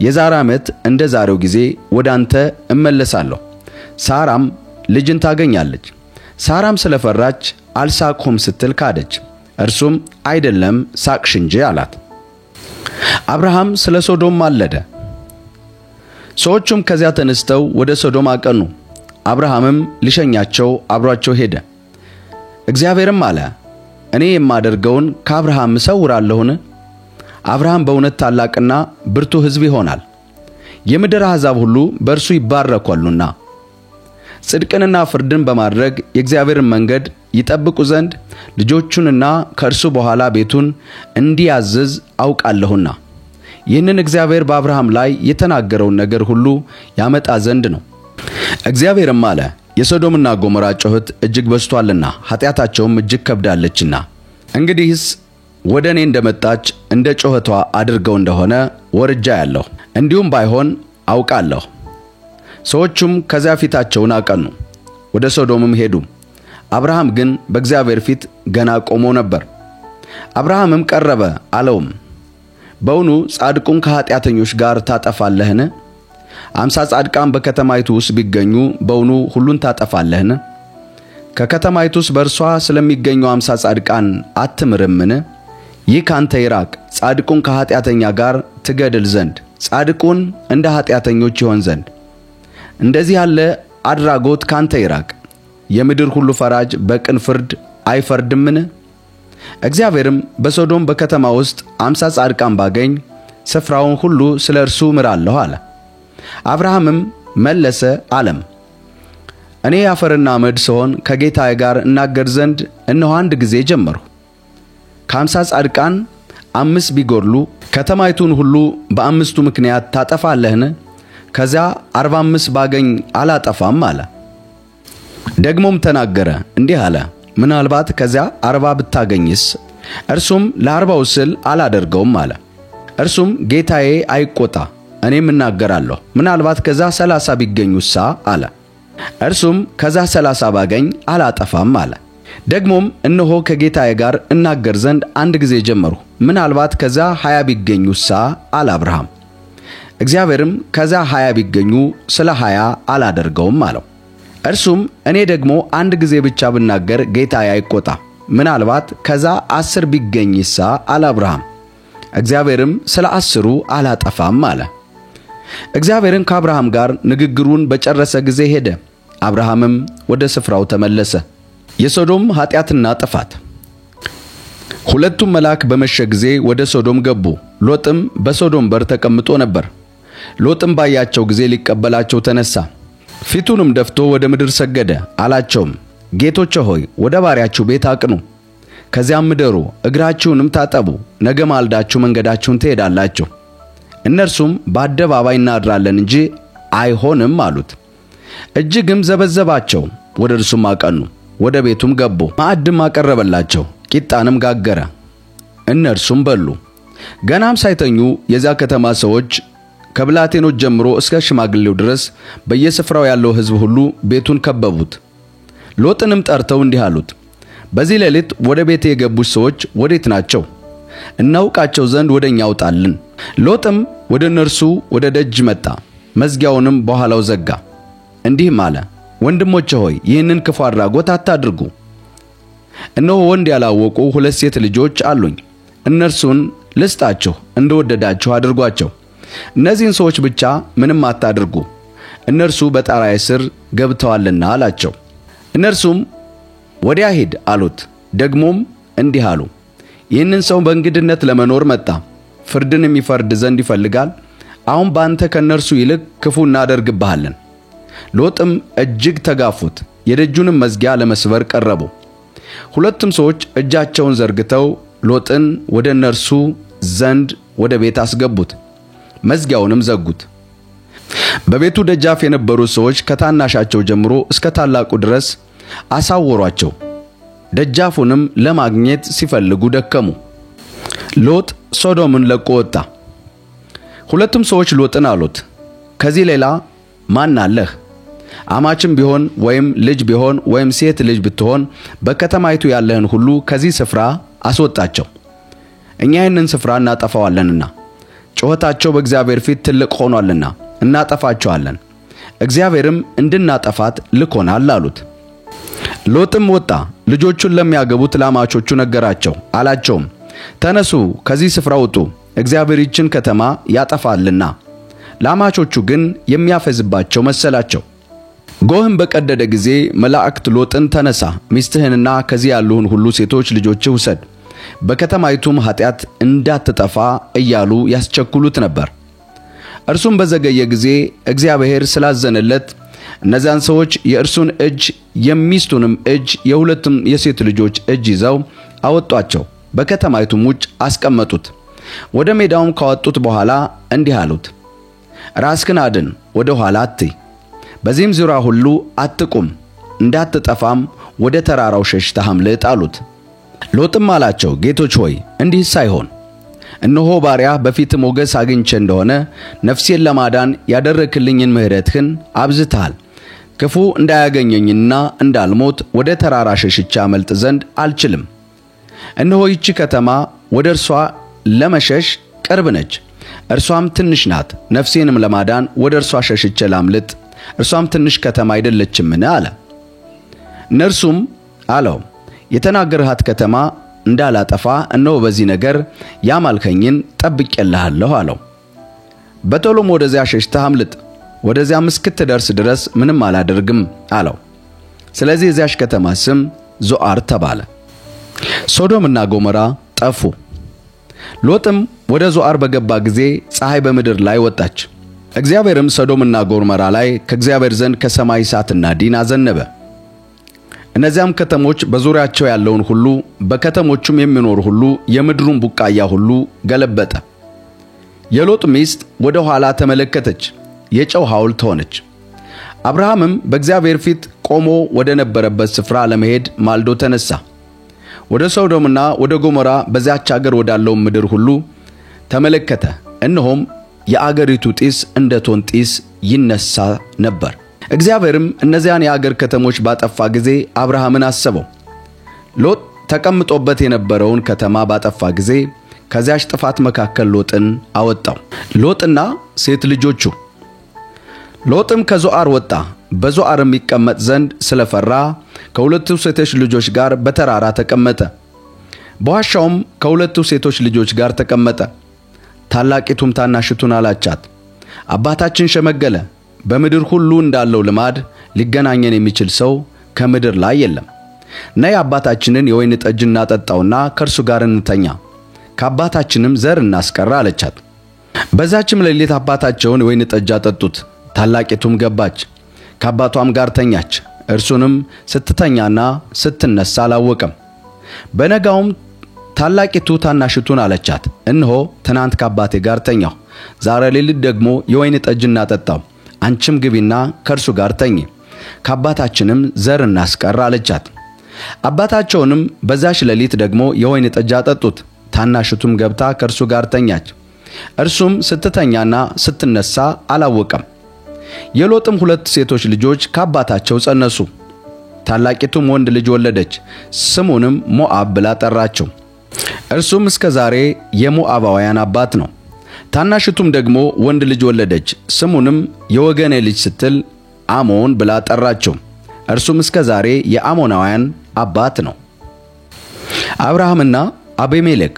የዛሬ ዓመት እንደ ዛሬው ጊዜ ወደ አንተ እመለሳለሁ፣ ሳራም ልጅን ታገኛለች። ሳራም ስለፈራች አልሳቅሁም ስትል ካደች። እርሱም አይደለም ሳቅሽ እንጂ አላት። አብርሃም ስለ ሶዶም ማለደ። ሰዎቹም ከዚያ ተነስተው ወደ ሶዶም አቀኑ። አብርሃምም ሊሸኛቸው አብሯቸው ሄደ። እግዚአብሔርም አለ፣ እኔ የማደርገውን ከአብርሃም እሰውራለሁን? አብርሃም በእውነት ታላቅና ብርቱ ሕዝብ ይሆናል፣ የምድር አሕዛብ ሁሉ በእርሱ ይባረካሉና። ጽድቅንና ፍርድን በማድረግ የእግዚአብሔርን መንገድ ይጠብቁ ዘንድ ልጆቹንና ከእርሱ በኋላ ቤቱን እንዲያዝዝ አውቃለሁና። ይህንን እግዚአብሔር በአብርሃም ላይ የተናገረውን ነገር ሁሉ ያመጣ ዘንድ ነው። እግዚአብሔርም አለ፣ የሶዶምና ጎሞራ ጩኸት እጅግ በዝቷልና ኃጢአታቸውም እጅግ ከብዳለችና እንግዲህስ ወደ እኔ እንደመጣች እንደ ጩኸቷ አድርገው እንደሆነ ወርጃ ያለሁ፣ እንዲሁም ባይሆን አውቃለሁ። ሰዎቹም ከዚያ ፊታቸውን አቀኑ፣ ወደ ሶዶምም ሄዱ። አብርሃም ግን በእግዚአብሔር ፊት ገና ቆሞ ነበር። አብርሃምም ቀረበ አለውም፣ በውኑ ጻድቁን ከኃጢአተኞች ጋር ታጠፋለህን? 50 ጻድቃን በከተማይቱ ውስጥ ቢገኙ በውኑ ሁሉን ታጠፋለህን? ከከተማይቱስ በእርሷ ስለሚገኙ 50 ጻድቃን አትምርምን? ይህ ካንተ ይራቅ፣ ጻድቁን ከኃጢአተኛ ጋር ትገድል ዘንድ ጻድቁን እንደ ኃጢአተኞች ይሆን ዘንድ እንደዚህ ያለ አድራጎት ካንተ ይራቅ። የምድር ሁሉ ፈራጅ በቅን ፍርድ አይፈርድምን? እግዚአብሔርም በሶዶም በከተማ ውስጥ 50 ጻድቃን ባገኝ ስፍራውን ሁሉ ስለ እርሱ ምራለሁ አለ። አብርሃምም መለሰ አለም፣ እኔ አፈርና አመድ ስሆን ከጌታዬ ጋር እናገር ዘንድ እነሆ አንድ ጊዜ ጀመርሁ። ከ50 ጻድቃን 5 ቢጎድሉ ከተማይቱን ሁሉ በአምስቱ ምክንያት ታጠፋለህን? ከዚያ 45 ባገኝ አላጠፋም አለ። ደግሞም ተናገረ እንዲህ አለ፣ ምናልባት ከዚያ 40 ብታገኝስ? እርሱም ለ40ው ስል አላደርገውም አለ። እርሱም ጌታዬ አይቆጣ፣ እኔም እናገራለሁ፣ ምናልባት ከዚያ 30 ቢገኙሳ አለ። እርሱም ከዚያ 30 ባገኝ አላጠፋም አለ። ደግሞም እነሆ ከጌታዬ ጋር እናገር ዘንድ አንድ ጊዜ ጀመርሁ፣ ምናልባት ከዚያ 20 ቢገኙሳ አለ አብርሃም። እግዚአብሔርም ከዚያ 20 ቢገኙ ስለ 20 አላደርገውም አለው። እርሱም እኔ ደግሞ አንድ ጊዜ ብቻ ብናገር ጌታዬ አይቆጣ፣ ምናልባት ከዚያ 10 ቢገኝሳ አለ አብርሃም። እግዚአብሔርም ስለ 10ሩ አላጠፋም አለ። እግዚአብሔርም ከአብርሃም ጋር ንግግሩን በጨረሰ ጊዜ ሄደ። አብርሃምም ወደ ስፍራው ተመለሰ። የሶዶም ኃጢአትና ጥፋት። ሁለቱም መልአክ በመሸ ጊዜ ወደ ሶዶም ገቡ። ሎጥም በሶዶም በር ተቀምጦ ነበር። ሎጥም ባያቸው ጊዜ ሊቀበላቸው ተነሳ፣ ፊቱንም ደፍቶ ወደ ምድር ሰገደ። አላቸውም፣ ጌቶቼ ሆይ ወደ ባሪያችሁ ቤት አቅኑ፣ ከዚያም ምደሩ፣ እግራችሁንም ታጠቡ፣ ነገ ማልዳችሁ መንገዳችሁን ትሄዳላችሁ። እነርሱም በአደባባይ እናድራለን እንጂ አይሆንም አሉት። እጅግም ዘበዘባቸው። ወደ እርሱም አቀኑ፣ ወደ ቤቱም ገቡ። ማዕድም አቀረበላቸው፣ ቂጣንም ጋገረ፣ እነርሱም በሉ። ገናም ሳይተኙ የዚያ ከተማ ሰዎች ከብላቴኖች ጀምሮ እስከ ሽማግሌው ድረስ በየስፍራው ያለው ሕዝብ ሁሉ ቤቱን ከበቡት። ሎጥንም ጠርተው እንዲህ አሉት፣ በዚህ ሌሊት ወደ ቤቴ የገቡት ሰዎች ወዴት ናቸው? እናውቃቸው ዘንድ ወደኛ አውጣልን። ሎጥም ወደ እነርሱ ወደ ደጅ መጣ፣ መዝጊያውንም በኋላው ዘጋ። እንዲህም አለ፣ ወንድሞቼ ሆይ ይህንን ክፉ አድራጎት አታድርጉ። እነሆ ወንድ ያላወቁ 2 ሴት ልጆች አሉኝ። እነርሱን ልስጣችሁ፣ እንደወደዳችሁ አድርጓቸው። እነዚህን ሰዎች ብቻ ምንም አታድርጉ። እነርሱ በጣራዬ ስር ገብተዋልና አላቸው። እነርሱም ወዲያ ሂድ አሉት። ደግሞም እንዲህ አሉ፣ ይህንን ሰው በእንግድነት ለመኖር መጣ፣ ፍርድን የሚፈርድ ዘንድ ይፈልጋል። አሁን በአንተ ከእነርሱ ይልቅ ክፉ እናደርግብሃለን። ሎጥም እጅግ ተጋፉት፣ የደጁንም መዝጊያ ለመስበር ቀረቡ። ሁለቱም ሰዎች እጃቸውን ዘርግተው ሎጥን ወደ እነርሱ ዘንድ ወደ ቤት አስገቡት፣ መዝጊያውንም ዘጉት። በቤቱ ደጃፍ የነበሩ ሰዎች ከታናሻቸው ጀምሮ እስከ ታላቁ ድረስ አሳወሯቸው። ደጃፉንም ለማግኘት ሲፈልጉ ደከሙ። ሎጥ ሶዶምን ለቆ ወጣ። ሁለቱም ሰዎች ሎጥን አሉት፣ ከዚህ ሌላ ማን አለህ? አማችም ቢሆን ወይም ልጅ ቢሆን ወይም ሴት ልጅ ብትሆን በከተማይቱ ያለህን ሁሉ ከዚህ ስፍራ አስወጣቸው፣ እኛ ይህንን ስፍራ እናጠፋዋለንና ጩኸታቸው በእግዚአብሔር ፊት ትልቅ ሆኗልና እናጠፋቸዋለን፣ እግዚአብሔርም እንድናጠፋት ልኮናል አሉት። ሎጥም ወጣ፣ ልጆቹን ለሚያገቡት ላማቾቹ ነገራቸው። አላቸውም፣ ተነሱ፣ ከዚህ ስፍራ ውጡ፣ እግዚአብሔር ይህችን ከተማ ያጠፋልና። ላማቾቹ ግን የሚያፈዝባቸው መሰላቸው። ጎህም በቀደደ ጊዜ መላእክት ሎጥን ተነሳ፣ ሚስትህንና ከዚህ ያሉህን ሁሉ ሴቶች ልጆችህ ውሰድ፣ በከተማይቱም ኃጢአት እንዳትጠፋ እያሉ ያስቸኩሉት ነበር። እርሱም በዘገየ ጊዜ እግዚአብሔር ስላዘነለት እነዚያን ሰዎች የእርሱን እጅ የሚስቱንም እጅ የሁለቱም የሴት ልጆች እጅ ይዘው አወጧቸው፣ በከተማይቱም ውጭ አስቀመጡት። ወደ ሜዳውም ካወጡት በኋላ እንዲህ አሉት፣ ራስህን አድን፣ ወደ ኋላ አትይ፣ በዚህም ዙሪያ ሁሉ አትቁም፣ እንዳትጠፋም ወደ ተራራው ሸሽተህ አምልጥ አሉት። ሎጥም አላቸው፣ ጌቶች ሆይ እንዲህ ሳይሆን እነሆ ባሪያህ በፊትህ ሞገስ አግኝቼ እንደሆነ ነፍሴን ለማዳን ያደረክልኝን ምሕረትህን አብዝተሃል። ክፉ እንዳያገኘኝና እንዳልሞት ወደ ተራራ ሸሽቼ አመልጥ ዘንድ አልችልም። እነሆ ይህች ከተማ ወደ እርሷ ለመሸሽ ቅርብ ነች፣ እርሷም ትንሽ ናት። ነፍሴንም ለማዳን ወደ እርሷ ሸሽቼ ላምልጥ፣ እርሷም ትንሽ ከተማ አይደለችምን አለ። እነርሱም አለው፣ የተናገርሃት ከተማ እንዳላጠፋ እነሆ በዚህ ነገር ያማልከኝን ጠብቄልሃለሁ አለው። በቶሎም ወደዚያ ሸሽተህ አምልጥ፣ ወደዚያም እስክትደርስ ድረስ ምንም አላደርግም አለው። ስለዚህ የዚያች ከተማ ስም ዞዓር ተባለ። ሶዶምና ጎሞራ ጠፉ። ሎጥም ወደ ዞዓር በገባ ጊዜ ፀሐይ በምድር ላይ ወጣች። እግዚአብሔርም ሶዶምና ጎሞራ ላይ ከእግዚአብሔር ዘንድ ከሰማይ እሳትና ዲን አዘነበ። እነዚያም ከተሞች በዙሪያቸው ያለውን ሁሉ በከተሞቹም የሚኖር ሁሉ የምድሩን ቡቃያ ሁሉ ገለበጠ። የሎጥ ሚስት ወደ ኋላ ተመለከተች፣ የጨው ሐውልት ሆነች። አብርሃምም በእግዚአብሔር ፊት ቆሞ ወደ ነበረበት ስፍራ ለመሄድ ማልዶ ተነሳ። ወደ ሶዶምና ወደ ጎሞራ በዚያች አገር ወዳለው ምድር ሁሉ ተመለከተ። እነሆም የአገሪቱ ጢስ እንደ ቶን ጢስ ይነሳ ነበር። እግዚአብሔርም እነዚያን የአገር ከተሞች ባጠፋ ጊዜ አብርሃምን አሰበው። ሎጥ ተቀምጦበት የነበረውን ከተማ ባጠፋ ጊዜ ከዚያች ጥፋት መካከል ሎጥን አወጣው፣ ሎጥና ሴት ልጆቹ። ሎጥም ከዞዓር ወጣ፣ በዞዓርም ይቀመጥ ዘንድ ስለፈራ ከሁለቱ ሴቶች ልጆች ጋር በተራራ ተቀመጠ። በዋሻውም ከሁለቱ ሴቶች ልጆች ጋር ተቀመጠ። ታላቂቱም ታናሽቱን አላቻት፣ አባታችን ሸመገለ፣ በምድር ሁሉ እንዳለው ልማድ ሊገናኘን የሚችል ሰው ከምድር ላይ የለም። ነይ አባታችንን የወይን ጠጅ እናጠጣውና ከእርሱ ጋር እንተኛ፣ ከአባታችንም ዘር እናስቀራ አለቻት። በዛችም ሌሊት አባታቸውን የወይን ጠጅ አጠጡት። ታላቂቱም ገባች፣ ከአባቷም ጋር ተኛች። እርሱንም ስትተኛና ስትነሳ አላወቀም። በነጋውም ታላቂቱ ታናሽቱን አለቻት፣ እነሆ ትናንት ከአባቴ ጋር ተኛሁ፣ ዛሬ ሌሊት ደግሞ የወይን ጠጅ እናጠጣው፣ አንቺም ግቢና ከእርሱ ጋር ተኚ፣ ከአባታችንም ዘር እናስቀር አለቻት። አባታቸውንም በዛች ሌሊት ደግሞ የወይን ጠጅ አጠጡት። ታናሽቱም ገብታ ከእርሱ ጋር ተኛች። እርሱም ስትተኛና ስትነሳ አላወቀም። የሎጥም ሁለት ሴቶች ልጆች ከአባታቸው ጸነሱ። ታላቂቱም ወንድ ልጅ ወለደች፣ ስሙንም ሞዓብ ብላ ጠራችው። እርሱም እስከ ዛሬ የሞዓባውያን አባት ነው። ታናሽቱም ደግሞ ወንድ ልጅ ወለደች፣ ስሙንም የወገኔ ልጅ ስትል አሞን ብላ ጠራችው። እርሱም እስከ ዛሬ የአሞናውያን አባት ነው። አብርሃምና አቤሜሌክ።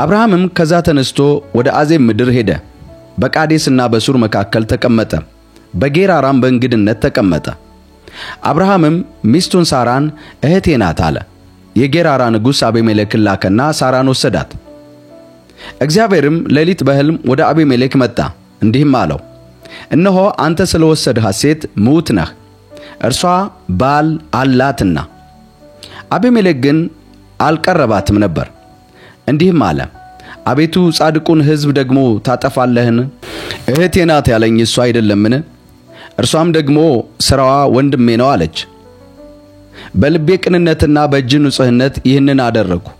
አብርሃምም ከዛ ተነስቶ ወደ አዜብ ምድር ሄደ። በቃዴስና በሱር መካከል ተቀመጠ። በጌራራም በእንግድነት ተቀመጠ። አብርሃምም ሚስቱን ሳራን እህቴ ናት አለ። የጌራራ ንጉሥ አቤሜሌክን ላከና ሳራን ወሰዳት። እግዚአብሔርም ሌሊት በሕልም ወደ አቤሜሌክ መጣ፣ እንዲህም አለው፣ እነሆ አንተ ስለወሰድሃት ሴት ምውት ነህ፣ እርሷ ባል አላትና። አቤሜሌክ ግን አልቀረባትም ነበር። እንዲህም አለ፣ አቤቱ ጻድቁን ሕዝብ ደግሞ ታጠፋለህን? እህቴ ናት ያለኝ እሷ አይደለምን? እርሷም ደግሞ ሥራዋ ወንድሜ ነው አለች። በልቤ ቅንነትና በእጅ ንጹሕነት ይህንን አደረግሁ።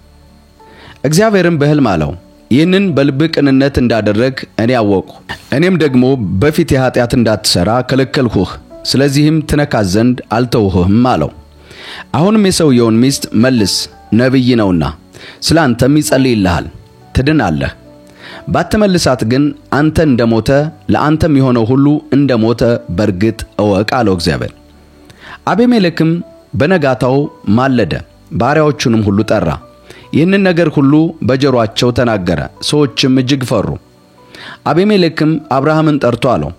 እግዚአብሔርም በሕልም አለው፣ ይህንን በልብ ቅንነት እንዳደረግ እኔ አወቅሁ። እኔም ደግሞ በፊት ኃጢአት እንዳትሠራ ከለከልሁህ፣ ስለዚህም ትነካት ዘንድ አልተውህም አለው። አሁንም የሰውየውን ሚስት መልስ፣ ነቢይ ነውና ስለ አንተም ይጸልይልሃል፣ ትድናለህ። ባትመልሳት ግን አንተ እንደሞተ ለአንተም የሆነው ሁሉ እንደሞተ በርግጥ እወቅ አለው እግዚአብሔር። አቤሜሌክም በነጋታው ማለደ፣ ባሪያዎቹንም ሁሉ ጠራ፣ ይህንን ነገር ሁሉ በጆሮአቸው ተናገረ። ሰዎችም እጅግ ፈሩ። አቤሜሌክም አብርሃምን ጠርቶ አለው፣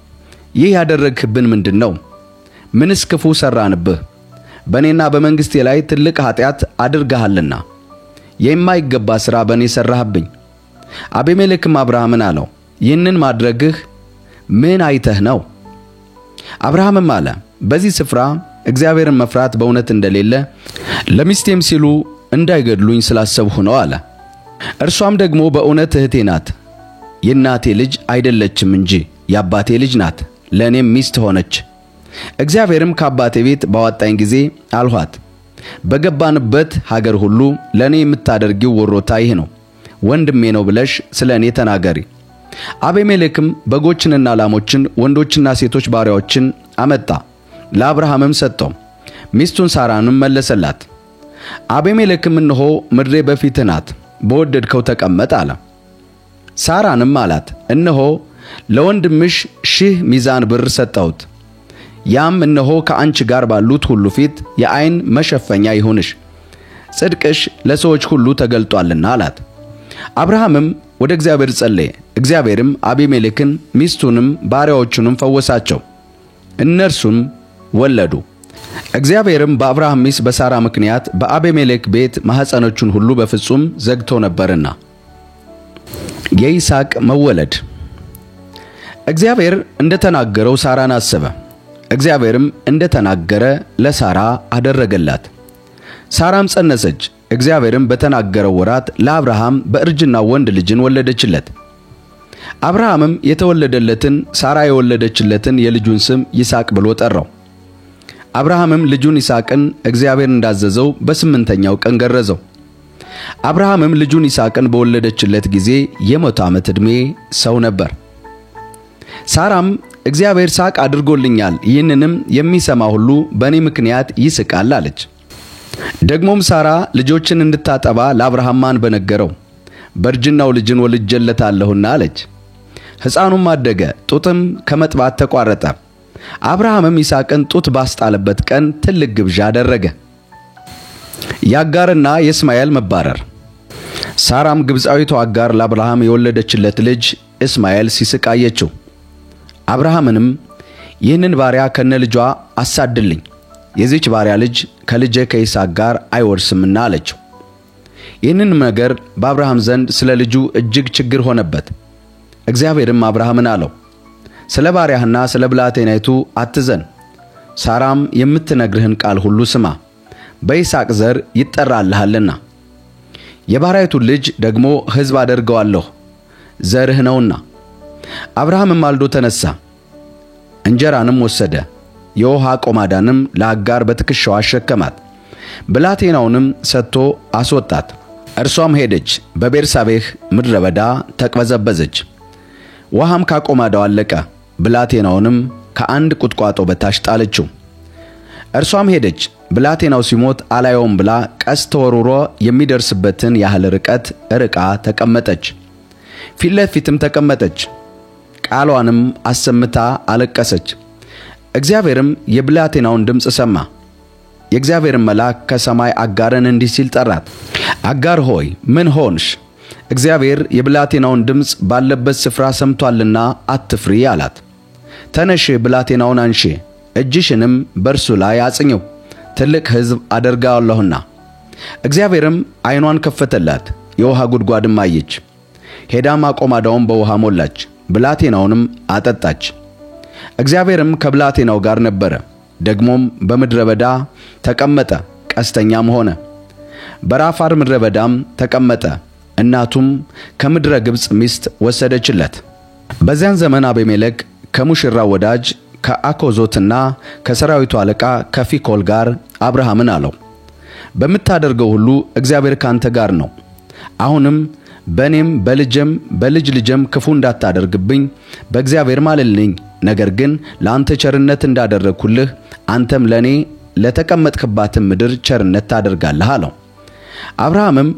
ይህ ያደረግህብን ምንድን ነው? ምንስ ክፉ ሠራንብህ? በእኔና በመንግሥቴ ላይ ትልቅ ኃጢአት አድርገሃልና የማይገባ ሥራ በእኔ ሠራህብኝ። አቤሜሌክም አብርሃምን አለው፣ ይህንን ማድረግህ ምን አይተህ ነው? አብርሃምም አለ፣ በዚህ ስፍራ እግዚአብሔርን መፍራት በእውነት እንደሌለ ለሚስቴም ሲሉ እንዳይገድሉኝ ስላሰብሁ ነው አለ። እርሷም ደግሞ በእውነት እህቴ ናት፣ የእናቴ ልጅ አይደለችም እንጂ የአባቴ ልጅ ናት፣ ለእኔም ሚስት ሆነች። እግዚአብሔርም ከአባቴ ቤት ባወጣኝ ጊዜ አልኋት፣ በገባንበት ሀገር ሁሉ ለእኔ የምታደርጊው ወሮታ ይህ ነው፣ ወንድሜ ነው ብለሽ ስለ እኔ ተናገሪ። አቤሜሌክም በጎችንና ላሞችን ወንዶችና ሴቶች ባሪያዎችን አመጣ፣ ለአብርሃምም ሰጠው። ሚስቱን ሳራንም መለሰላት። አቤሜሌክም እነሆ ምድሬ በፊትህ ናት፣ በወደድከው ተቀመጥ አለ። ሳራንም አላት፣ እነሆ ለወንድምሽ 1000 ሚዛን ብር ሰጠሁት፣ ያም እነሆ ከአንቺ ጋር ባሉት ሁሉ ፊት የዓይን መሸፈኛ ይሁንሽ፣ ጽድቅሽ ለሰዎች ሁሉ ተገልጧልና አላት። አብርሃምም ወደ እግዚአብሔር ጸለየ። እግዚአብሔርም አቤሜሌክን ሚስቱንም ባሪያዎቹንም ፈወሳቸው፣ እነርሱም ወለዱ። እግዚአብሔርም በአብርሃም ሚስት በሳራ ምክንያት በአቤሜሌክ ቤት ማኅፀኖቹን ሁሉ በፍጹም ዘግቶ ነበርና። የይስሐቅ መወለድ። እግዚአብሔር እንደተናገረው ሳራን አሰበ። እግዚአብሔርም እንደተናገረ ለሳራ አደረገላት። ሳራም ጸነሰች። እግዚአብሔርም በተናገረው ወራት ለአብርሃም በእርጅና ወንድ ልጅን ወለደችለት። አብርሃምም የተወለደለትን ሳራ የወለደችለትን የልጁን ስም ይስሐቅ ብሎ ጠራው። አብርሃምም ልጁን ይስሐቅን እግዚአብሔር እንዳዘዘው በ8ኛው ቀን ገረዘው። አብርሃምም ልጁን ይስሐቅን በወለደችለት ጊዜ የ100 ዓመት ዕድሜ ሰው ነበር። ሳራም እግዚአብሔር ሳቅ አድርጎልኛል፣ ይህንንም የሚሰማ ሁሉ በእኔ ምክንያት ይስቃል አለች። ደግሞም ሳራ ልጆችን እንድታጠባ ለአብርሃም ማን በነገረው? በእርጅናው ልጅን ወልጄለታለሁና አለች። ሕፃኑም አደገ፣ ጡትም ከመጥባት ተቋረጠ። አብርሃምም ይስሐቅን ጡት ባስጣለበት ቀን ትልቅ ግብዣ አደረገ። የአጋርና የእስማኤል መባረር። ሳራም ግብፃዊቱ አጋር ለአብርሃም የወለደችለት ልጅ እስማኤል ሲስቅ አየችው። አብርሃምንም ይህንን ባሪያ ከነልጇ አሳድልኝ፣ የዚች ባሪያ ልጅ ከልጄ ከይስሐቅ ጋር አይወርስምና አለችው። ይህንን ነገር በአብርሃም ዘንድ ስለ ልጁ እጅግ ችግር ሆነበት። እግዚአብሔርም አብርሃምን አለው፣ ስለ ባሪያህና ስለ ብላቴናይቱ አትዘን፣ ሳራም የምትነግርህን ቃል ሁሉ ስማ፣ በይስሐቅ ዘር ይጠራልሃልና። የባሪያይቱን ልጅ ደግሞ ሕዝብ አደርገዋለሁ፣ ዘርህ ነውና። አብርሃምም ማልዶ ተነሳ፣ እንጀራንም ወሰደ፣ የውሃ ቆማዳንም ለአጋር በትከሻዋ አሸከማት፣ ብላቴናውንም ሰጥቶ አስወጣት። እርሷም ሄደች፣ በቤርሳቤህ ምድረ በዳ ተቅበዘበዘች። ውሃም ካቆማዳው አለቀ፣ ብላቴናውንም ከአንድ ቁጥቋጦ በታች ጣለችው። እርሷም ሄደች፣ ብላቴናው ሲሞት አላየውም ብላ ቀስት ተወርውሮ የሚደርስበትን ያህል ርቀት ርቃ ተቀመጠች። ፊት ለፊትም ተቀመጠች፣ ቃሏንም አሰምታ አለቀሰች። እግዚአብሔርም የብላቴናውን ድምፅ ሰማ። የእግዚአብሔርም መልአክ ከሰማይ አጋርን እንዲህ ሲል ጠራት፣ አጋር ሆይ ምን ሆንሽ? እግዚአብሔር የብላቴናውን ድምፅ ባለበት ስፍራ ሰምቷልና አትፍሪ አላት። ተነሽ ብላቴናውን አንሺ፣ እጅሽንም በርሱ ላይ አጽኚው፣ ትልቅ ሕዝብ አደርጋለሁና። እግዚአብሔርም ዓይኗን ከፈተላት፣ የውሃ ጉድጓድም አየች። ሄዳም አቆማዳውን በውሃ ሞላች፣ ብላቴናውንም አጠጣች። እግዚአብሔርም ከብላቴናው ጋር ነበረ። ደግሞም በምድረ በዳ ተቀመጠ፣ ቀስተኛም ሆነ። በራፋር ምድረ በዳም ተቀመጠ። እናቱም ከምድረ ግብጽ ሚስት ወሰደችለት። በዚያን ዘመን አቤሜሌክ ከሙሽራው ወዳጅ ከአኮዞትና ከሰራዊቱ አለቃ ከፊኮል ጋር አብርሃምን አለው፣ በምታደርገው ሁሉ እግዚአብሔር ካንተ ጋር ነው። አሁንም በእኔም በልጄም በልጅ ልጄም ክፉ እንዳታደርግብኝ በእግዚአብሔር ማልልኝ። ነገር ግን ለአንተ ቸርነት እንዳደረግኩልህ አንተም ለእኔ ለተቀመጥክባት ምድር ቸርነት ታደርጋለህ አለው። አብርሃምም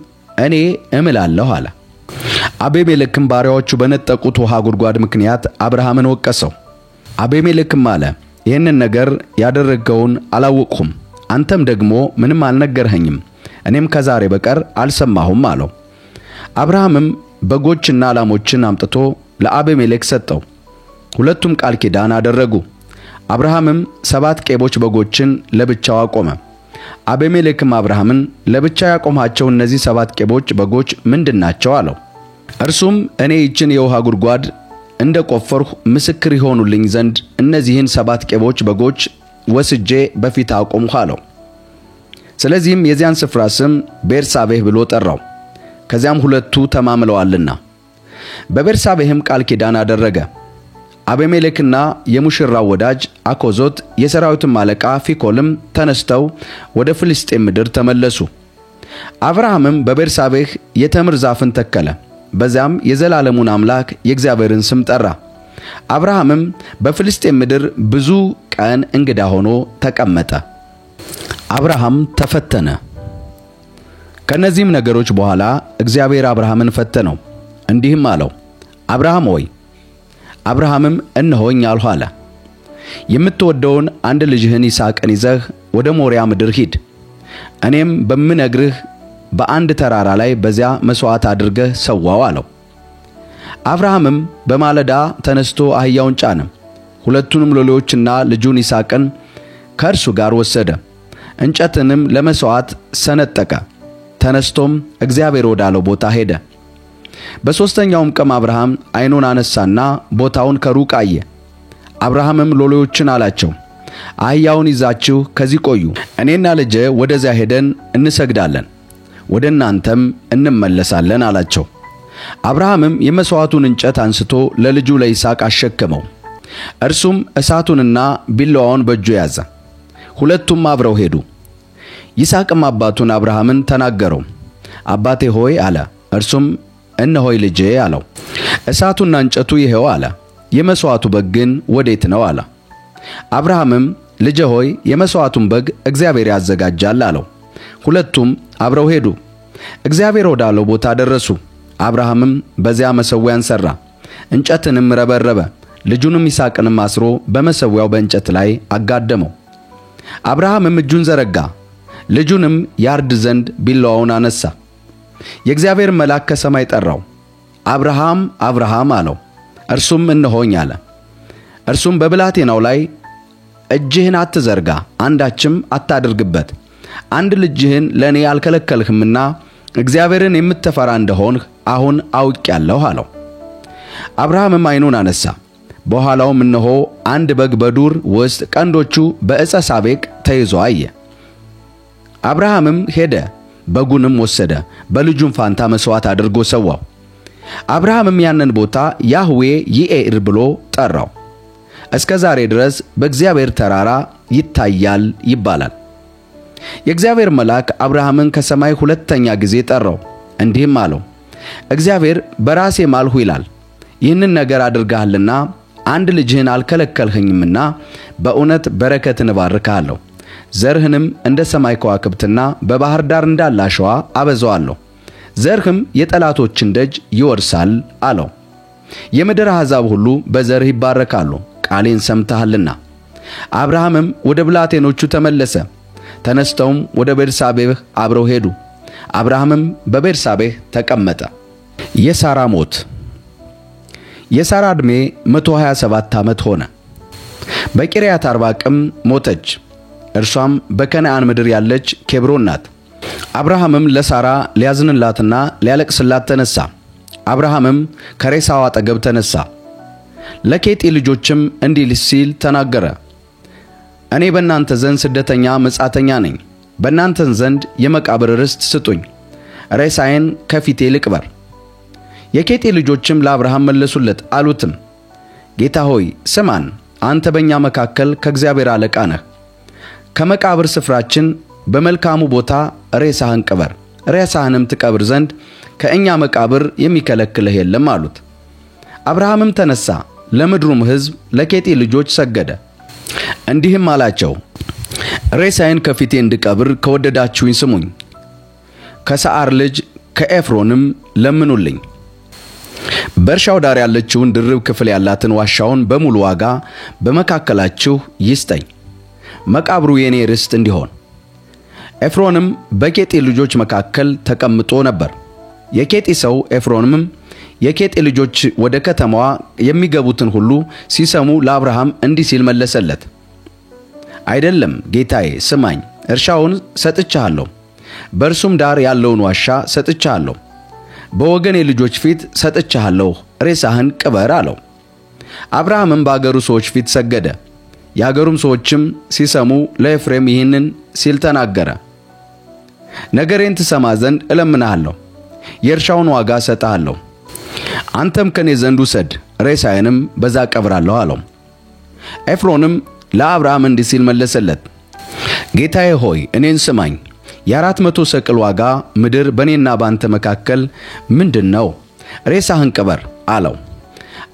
እኔ እምላለሁ አለ። አቤሜሌክም ባሪያዎቹ በነጠቁት ውሃ ጉድጓድ ምክንያት አብርሃምን ወቀሰው። አቤሜሌክም አለ፣ ይህንን ነገር ያደረገውን አላወቅሁም፣ አንተም ደግሞ ምንም አልነገርኸኝም፣ እኔም ከዛሬ በቀር አልሰማሁም አለው። አብርሃምም በጎችና ላሞችን አምጥቶ ለአቤሜሌክ ሰጠው። ሁለቱም ቃል ኪዳን አደረጉ። አብርሃምም 7 ቄቦች በጎችን ለብቻው አቆመ። አቤሜሌክም አብርሃምን ለብቻ ያቆማቸው እነዚህ 7 ቄቦች በጎች ምንድናቸው አለው። እርሱም እኔ ይችን የውሃ ጉድጓድ እንደቆፈርሁ ምስክር ይሆኑልኝ ዘንድ እነዚህን 7 ቄቦች በጎች ወስጄ በፊት አቆምሁ አለው። ስለዚህም የዚያን ስፍራ ስም ቤርሳቤህ ብሎ ጠራው፣ ከዚያም ሁለቱ ተማምለዋልና። በቤርሳቤህም ቃል ኪዳን አደረገ። አቤሜሌክና የሙሽራው ወዳጅ አኮዞት የሰራዊቱም አለቃ ፊኮልም ተነስተው ወደ ፍልስጤም ምድር ተመለሱ። አብርሃምም በቤርሳቤህ የተምር ዛፍን ተከለ፣ በዚያም የዘላለሙን አምላክ የእግዚአብሔርን ስም ጠራ። አብርሃምም በፍልስጤም ምድር ብዙ ቀን እንግዳ ሆኖ ተቀመጠ። አብርሃም ተፈተነ። ከነዚህም ነገሮች በኋላ እግዚአብሔር አብርሃምን ፈተነው፣ እንዲህም አለው፣ አብርሃም ሆይ። አብርሃምም እነሆኝ አልሁ አለ። የምትወደውን አንድ ልጅህን ይስሐቅን ይዘህ ወደ ሞሪያ ምድር ሂድ፣ እኔም በምነግርህ በአንድ ተራራ ላይ በዚያ መስዋዕት አድርገህ ሰዋው አለው። አብርሃምም በማለዳ ተነስቶ አህያውን ጫነ፣ ሁለቱንም ሎሌዎችና ልጁን ይስሐቅን ከእርሱ ጋር ወሰደ፣ እንጨትንም ለመስዋዕት ሰነጠቀ። ተነስቶም እግዚአብሔር ወዳለው ቦታ ሄደ። በሦስተኛውም ቀን አብርሃም ዓይኑን አነሳና ቦታውን ከሩቅ አየ። አብርሃምም ሎሌዎችን አላቸው፣ አህያውን ይዛችሁ ከዚህ ቆዩ፣ እኔና ልጄ ወደዚያ ሄደን እንሰግዳለን፣ ወደ እናንተም እንመለሳለን አላቸው። አብርሃምም የመስዋዕቱን እንጨት አንስቶ ለልጁ ለይስሐቅ አሸከመው። እርሱም እሳቱንና ቢላዋውን በእጁ ያዘ። ሁለቱም አብረው ሄዱ። ይስሐቅም አባቱን አብርሃምን ተናገረው። አባቴ ሆይ አለ። እርሱም እነሆይ ልጄ አለው። እሳቱና እንጨቱ ይሄው አለ። የመስዋዕቱ በግ ግን ወዴት ነው አለ። አብርሃምም ልጄ ሆይ የመስዋዕቱን በግ እግዚአብሔር ያዘጋጃል አለው። ሁለቱም አብረው ሄዱ። እግዚአብሔር ወዳለው ቦታ ደረሱ። አብርሃምም በዚያ መሠዊያን ሠራ፣ እንጨትንም ረበረበ፣ ልጁንም ይስሐቅንም አስሮ በመሠዊያው በእንጨት ላይ አጋደመው። አብርሃምም እጁን ዘረጋ፣ ልጁንም ያርድ ዘንድ ቢላዋውን አነሳ። የእግዚአብሔር መልአክ ከሰማይ ጠራው፣ አብርሃም አብርሃም አለው። እርሱም እነሆኝ አለ። እርሱም በብላቴናው ላይ እጅህን አትዘርጋ፣ አንዳችም አታድርግበት፣ አንድ ልጅህን ለእኔ አልከለከልህምና እግዚአብሔርን የምትፈራ እንደሆንህ አሁን አውቄአለሁ አለው። አብርሃምም ዓይኑን አነሳ፣ በኋላውም እነሆ አንድ በግ በዱር ውስጥ ቀንዶቹ በዕፀ ሳቤቅ ተይዞ አየ። አብርሃምም ሄደ፣ በጉንም ወሰደ፣ በልጁም ፋንታ መስዋዕት አድርጎ ሰዋው። አብርሃምም ያንን ቦታ ያህዌ ይኤር ብሎ ጠራው። እስከ ዛሬ ድረስ በእግዚአብሔር ተራራ ይታያል ይባላል። የእግዚአብሔር መልአክ አብርሃምን ከሰማይ ሁለተኛ ጊዜ ጠራው፣ እንዲህም አለው፣ እግዚአብሔር በራሴ ማልሁ ይላል፣ ይህንን ነገር አድርገሃልና አንድ ልጅህን አልከለከልኸኝምና በእውነት በረከትን እባርክሃለሁ፣ ዘርህንም እንደ ሰማይ ከዋክብትና በባህር ዳር እንዳለ አሸዋ አበዛዋለሁ፣ ዘርህም የጠላቶችን ደጅ ይወርሳል አለው። የምድር አሕዛብ ሁሉ በዘርህ ይባረካሉ፣ ቃሌን ሰምተሃልና። አብርሃምም ወደ ብላቴኖቹ ተመለሰ። ተነስተውም ወደ ቤርሳቤህ አብረው ሄዱ። አብርሃምም በቤርሳቤህ ተቀመጠ። የሳራ ሞት። የሳራ ዕድሜ 127 ዓመት ሆነ። በቂርያት አርባቅም ሞተች። እርሷም በከነዓን ምድር ያለች ኬብሮን ናት። አብርሃምም ለሳራ ሊያዝንላትና ሊያለቅስላት ተነሳ። አብርሃምም ከሬሳው አጠገብ ተነሳ። ለኬጢ ልጆችም እንዲህ ሲል ተናገረ። እኔ በእናንተ ዘንድ ስደተኛ መጻተኛ ነኝ። በእናንተ ዘንድ የመቃብር ርስት ስጡኝ፣ ሬሳዬን ከፊቴ ልቅበር። የኬጢ ልጆችም ለአብርሃም መለሱለት አሉትም፣ ጌታ ሆይ ስማን፣ አንተ በእኛ መካከል ከእግዚአብሔር አለቃ ነህ። ከመቃብር ስፍራችን በመልካሙ ቦታ ሬሳህን ቅበር፣ ሬሳህንም ትቀብር ዘንድ ከእኛ መቃብር የሚከለክልህ የለም አሉት። አብርሃምም ተነሳ፣ ለምድሩም ሕዝብ ለኬጢ ልጆች ሰገደ። እንዲህም አላቸው፣ ሬሳዬን ከፊቴ እንድቀብር ከወደዳችሁኝ ስሙኝ። ከሰዓር ልጅ ከኤፍሮንም ለምኑልኝ። በእርሻው ዳር ያለችውን ድርብ ክፍል ያላትን ዋሻውን በሙሉ ዋጋ በመካከላችሁ ይስጠኝ፣ መቃብሩ የኔ ርስት እንዲሆን። ኤፍሮንም በኬጢ ልጆች መካከል ተቀምጦ ነበር። የኬጢ ሰው ኤፍሮንም የኬጢ ልጆች ወደ ከተማዋ የሚገቡትን ሁሉ ሲሰሙ ለአብርሃም እንዲህ ሲል መለሰለት፣ አይደለም ጌታዬ ስማኝ፣ እርሻውን ሰጥቻለሁ፣ በእርሱም ዳር ያለውን ዋሻ ሰጥቻለሁ፣ በወገኔ ልጆች ፊት ሰጥቻለሁ፣ ሬሳህን ቅበር አለው። አብርሃምም በአገሩ ሰዎች ፊት ሰገደ። የአገሩም ሰዎችም ሲሰሙ ለኤፍሬም ይህንን ሲል ተናገረ፣ ነገሬን ትሰማ ዘንድ እለምንሃለሁ፣ የእርሻውን ዋጋ ሰጥሃለሁ፣ አንተም ከኔ ዘንድ ውሰድ፣ ሬሳዬንም በዛ ቀብራለሁ አለው። ኤፍሮንም ለአብርሃም እንዲህ ሲል መለሰለት፣ ጌታዬ ሆይ እኔን ስማኝ፣ የ400 ሰቅል ዋጋ ምድር በኔና ባንተ መካከል ምንድነው? ሬሳህን ቅበር አለው።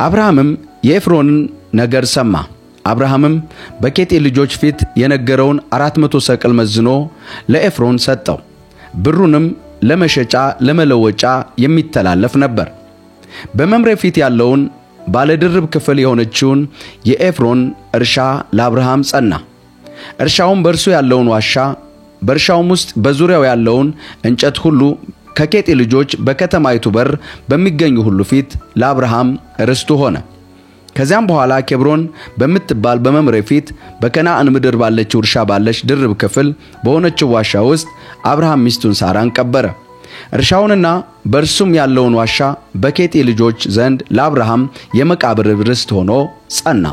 አብርሃምም የኤፍሮንን ነገር ሰማ። አብርሃምም በኬጢ ልጆች ፊት የነገረውን 400 ሰቅል መዝኖ ለኤፍሮን ሰጠው። ብሩንም ለመሸጫ ለመለወጫ የሚተላለፍ ነበር። በመምሬ ፊት ያለውን ባለድርብ ክፍል የሆነችውን የኤፍሮን እርሻ ለአብርሃም ጸና። እርሻውም በእርሱ ያለውን ዋሻ፣ በእርሻውም ውስጥ በዙሪያው ያለውን እንጨት ሁሉ ከኬጢ ልጆች በከተማይቱ በር በሚገኙ ሁሉ ፊት ለአብርሃም ርስቱ ሆነ። ከዚያም በኋላ ኬብሮን በምትባል በመምሬ ፊት በከነዓን ምድር ባለችው እርሻ ባለች ድርብ ክፍል በሆነችው ዋሻ ውስጥ አብርሃም ሚስቱን ሳራን ቀበረ። እርሻውንና በእርሱም ያለውን ዋሻ በኬጢ ልጆች ዘንድ ለአብርሃም የመቃብር ርስት ሆኖ ጸና።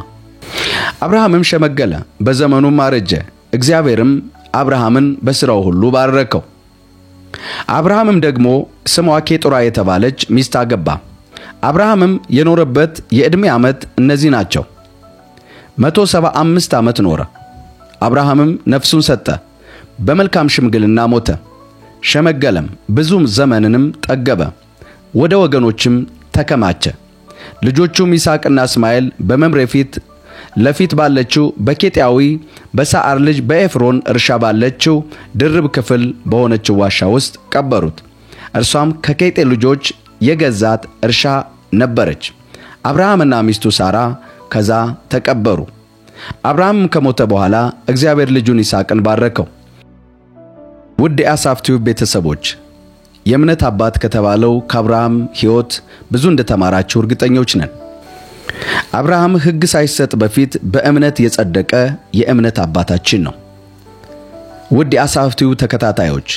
አብርሃምም ሸመገለ፣ በዘመኑም አረጀ። እግዚአብሔርም አብርሃምን በሥራው ሁሉ ባረከው። አብርሃምም ደግሞ ስሟ ኬጡራ የተባለች ሚስት አገባ። አብርሃምም የኖረበት የዕድሜ ዓመት እነዚህ ናቸው፣ 175 ዓመት ኖረ። አብርሃምም ነፍሱን ሰጠ፣ በመልካም ሽምግልና ሞተ። ሸመገለም፣ ብዙም ዘመንንም ጠገበ፣ ወደ ወገኖችም ተከማቸ። ልጆቹም ይስሐቅና እስማኤል በመምሬ ፊት ለፊት ባለችው በኬጢያዊ በሰዓር ልጅ በኤፍሮን እርሻ ባለችው ድርብ ክፍል በሆነችው ዋሻ ውስጥ ቀበሩት። እርሷም ከኬጢ ልጆች የገዛት እርሻ ነበረች። አብርሃምና ሚስቱ ሳራ ከዛ ተቀበሩ። አብርሃም ከሞተ በኋላ እግዚአብሔር ልጁን ይስሐቅን ባረከው። ውድ የአሳፍ ቲዩብ ቤተሰቦች የእምነት አባት ከተባለው ከአብርሃም ሕይወት ብዙ እንደተማራችሁ እርግጠኞች ነን። አብርሃም ሕግ ሳይሰጥ በፊት በእምነት የጸደቀ የእምነት አባታችን ነው። ውድ የአሳፍ ቲዩብ ተከታታዮች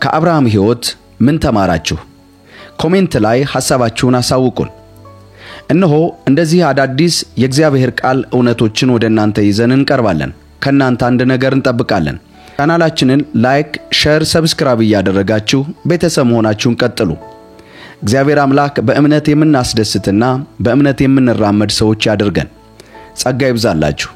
ከአብርሃም ሕይወት ምን ተማራችሁ? ኮሜንት ላይ ሐሳባችሁን አሳውቁን። እነሆ እንደዚህ አዳዲስ የእግዚአብሔር ቃል እውነቶችን ወደ እናንተ ይዘን እንቀርባለን። ከናንተ አንድ ነገር እንጠብቃለን። ቻናላችንን ላይክ፣ ሼር፣ ሰብስክራይብ እያደረጋችሁ ቤተሰብ መሆናችሁን ቀጥሉ። እግዚአብሔር አምላክ በእምነት የምናስደስትና በእምነት የምንራመድ ሰዎች ያድርገን። ጸጋ ይብዛላችሁ።